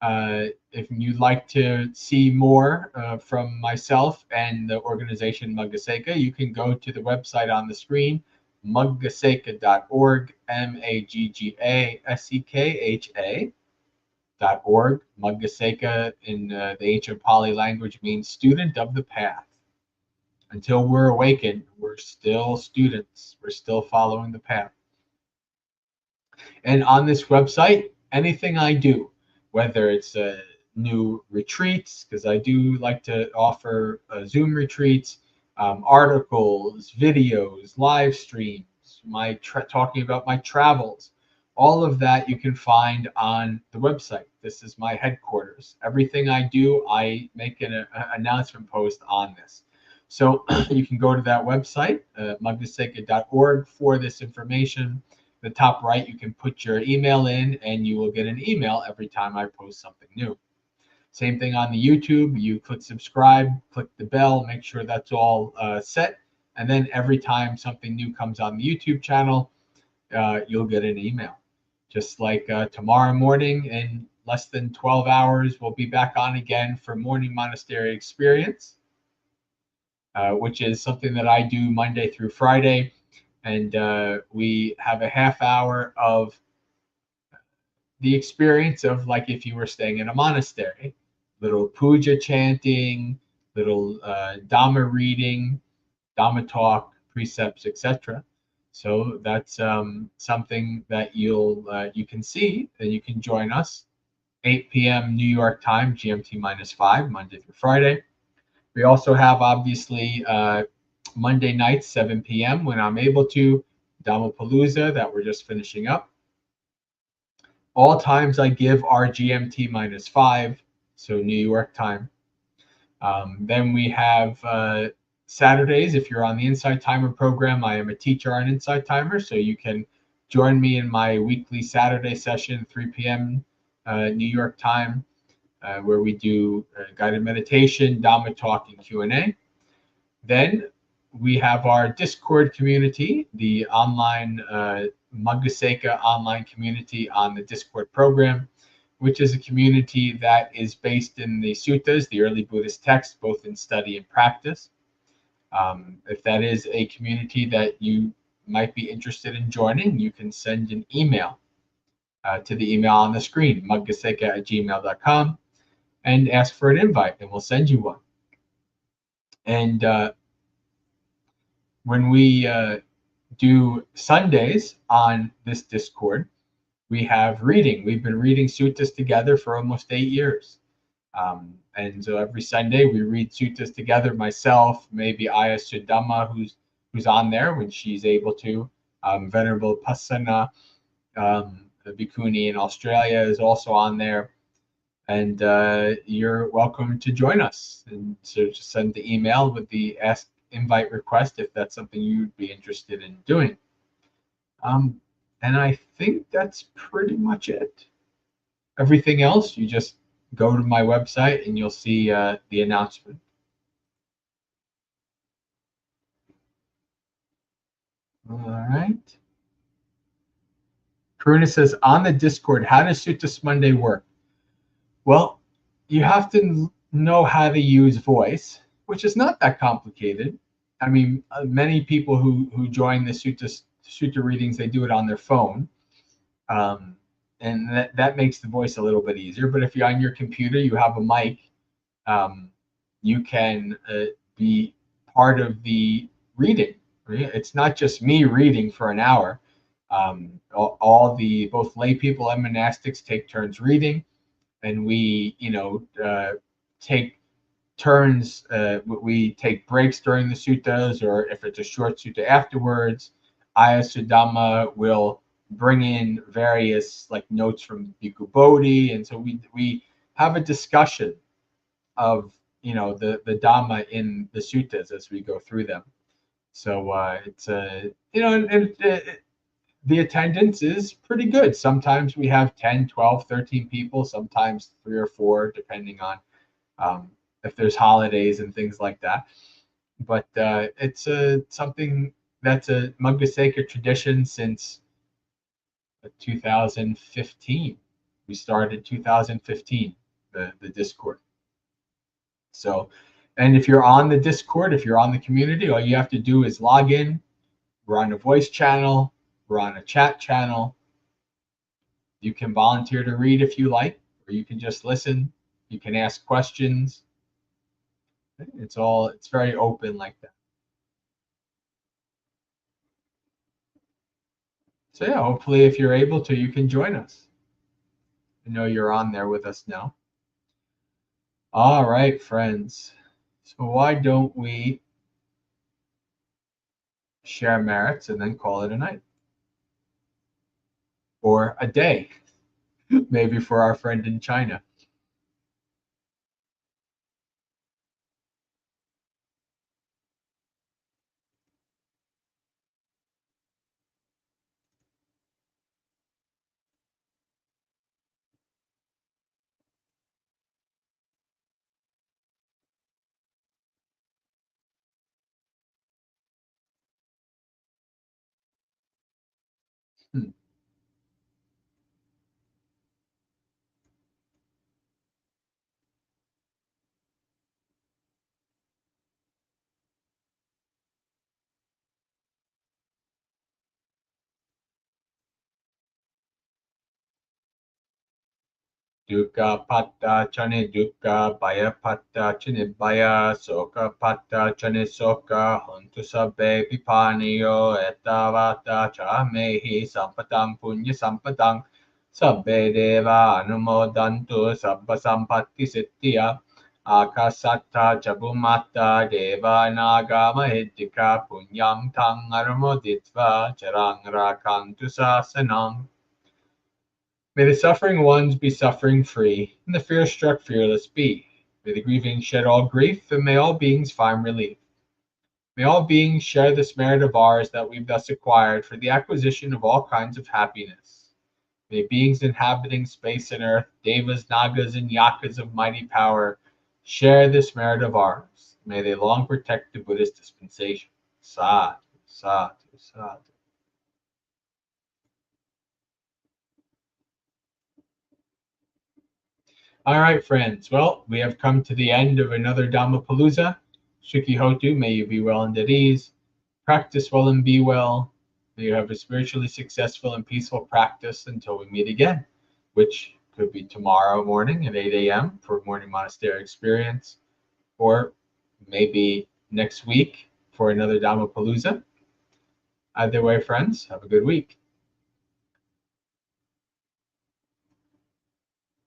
if you'd like to see more from myself and the organization Maggasekha, you can go to the website on the screen, maggasekha.org, Maggasekha.org. Maggasekha in the ancient Pali language means student of the path. Until we're awakened, we're still students. We're still following the path. And on this website, anything I do, whether it's new retreats, because I do like to offer Zoom retreats, articles, videos, live streams, talking about my travels, all of that you can find on the website. This is my headquarters. Everything I do, I make an announcement post on this. So you can go to that website, maggasekha.org, for this information. The top right, you can put your email in and you will get an email every time I post something new. Same thing on the YouTube. You click subscribe, click the bell, make sure that's all set. And then every time something new comes on the YouTube channel, you'll get an email. Just like tomorrow morning in less than 12 hours, we'll be back on again for Morning Monastery Experience, which is something that I do Monday through Friday. And we have a half hour of the experience of like if you were staying in a monastery, little puja chanting, little Dhamma reading, Dhamma talk, precepts, etc. So that's something that you can see, and you can join us 8 p.m. New York time, GMT -5, Monday through Friday. We also have obviously Monday nights, 7 p.m. when I'm able to, Dhammapalooza that we're just finishing up. All times I give are GMT -5, so New York time. Then we have Saturdays. If you're on the Insight Timer program, I am a teacher on Insight Timer, so you can join me in my weekly Saturday session, 3 p.m. New York time, where we do guided meditation, Dhamma talk, and Q&A. Then we have our Discord community, the online Maggasekha online community on the Discord program, which is a community that is based in the suttas, the early Buddhist texts, both in study and practice. If that is a community that you might be interested in joining, you can send an email to the email on the screen, maggasekha@gmail.com, and ask for an invite, and we'll send you one. And when we do Sundays on this Discord, we have reading. We've been reading suttas together for almost 8 years. And so every Sunday we read suttas together, myself, maybe Aya Sudhamma, who's on there when she's able to. Venerable Pasana, the Bhikkhuni in Australia, is also on there. And you're welcome to join us. And so just send the email with the ask invite request if that's something you'd be interested in doing. And I think that's pretty much it. Everything else, you just go to my website and you'll see the announcement. All right. Karuna says, on the Discord, how does Suttas Monday work? Well, you have to know how to use voice, which is not that complicated. I mean, many people who join the sutta readings, they do it on their phone. And that makes the voice a little bit easier. But if you're on your computer, you have a mic, you can be part of the reading. Right? It's not just me reading for an hour. Both lay people and monastics take turns reading, and we take turns. We take breaks during the suttas, or if it's a short sutta afterwards, Aya Sudhamma will bring in various like notes from Bhikkhu Bodhi, and so we have a discussion of the Dhamma in the suttas as we go through them. So it's the attendance is pretty good. Sometimes we have 10, 12, 13 people, sometimes 3 or 4, depending on if there's holidays and things like that. But it's something that's a Maggasekha tradition since 2015. We started 2015, the Discord. So, and if you're on the Discord, if you're on the community, all you have to do is log in. We're on a voice channel. We're on a chat channel. You can volunteer to read if you like, or you can just listen. You can ask questions. It's very open like that. So yeah, hopefully if you're able to, you can join us. I know you're on there with us now. All right, friends. So why don't we share merits and then call it a night? Or a day, maybe for our friend in China. Dukkha patta chane dukkha, bhaya patta chane bhaya, soka patta chane soka, hontu sabbe vipaniyo, etavata chamehi sampatam punya sampatam, sabbe deva anumodantu sabba sampatti siddhya, akasatta jabumata deva naga mahidika punyam tang arumoditva charang rakantu sasanam. May the suffering ones be suffering free, and the fear-struck fearless be. May the grieving shed all grief, and may all beings find relief. May all beings share this merit of ours that we've thus acquired for the acquisition of all kinds of happiness. May beings inhabiting space and earth, devas, nagas, and yakas of mighty power, share this merit of ours. May they long protect the Buddhist dispensation. Sadhu, sadhu, sadhu. All right, friends. Well, we have come to the end of another Dhammapalooza. Sukhi Hotu, may you be well and at ease. Practice well and be well. May you have a spiritually successful and peaceful practice until we meet again, which could be tomorrow morning at 8 a.m. for morning monastery experience, or maybe next week for another Dhammapalooza. Either way, friends, have a good week.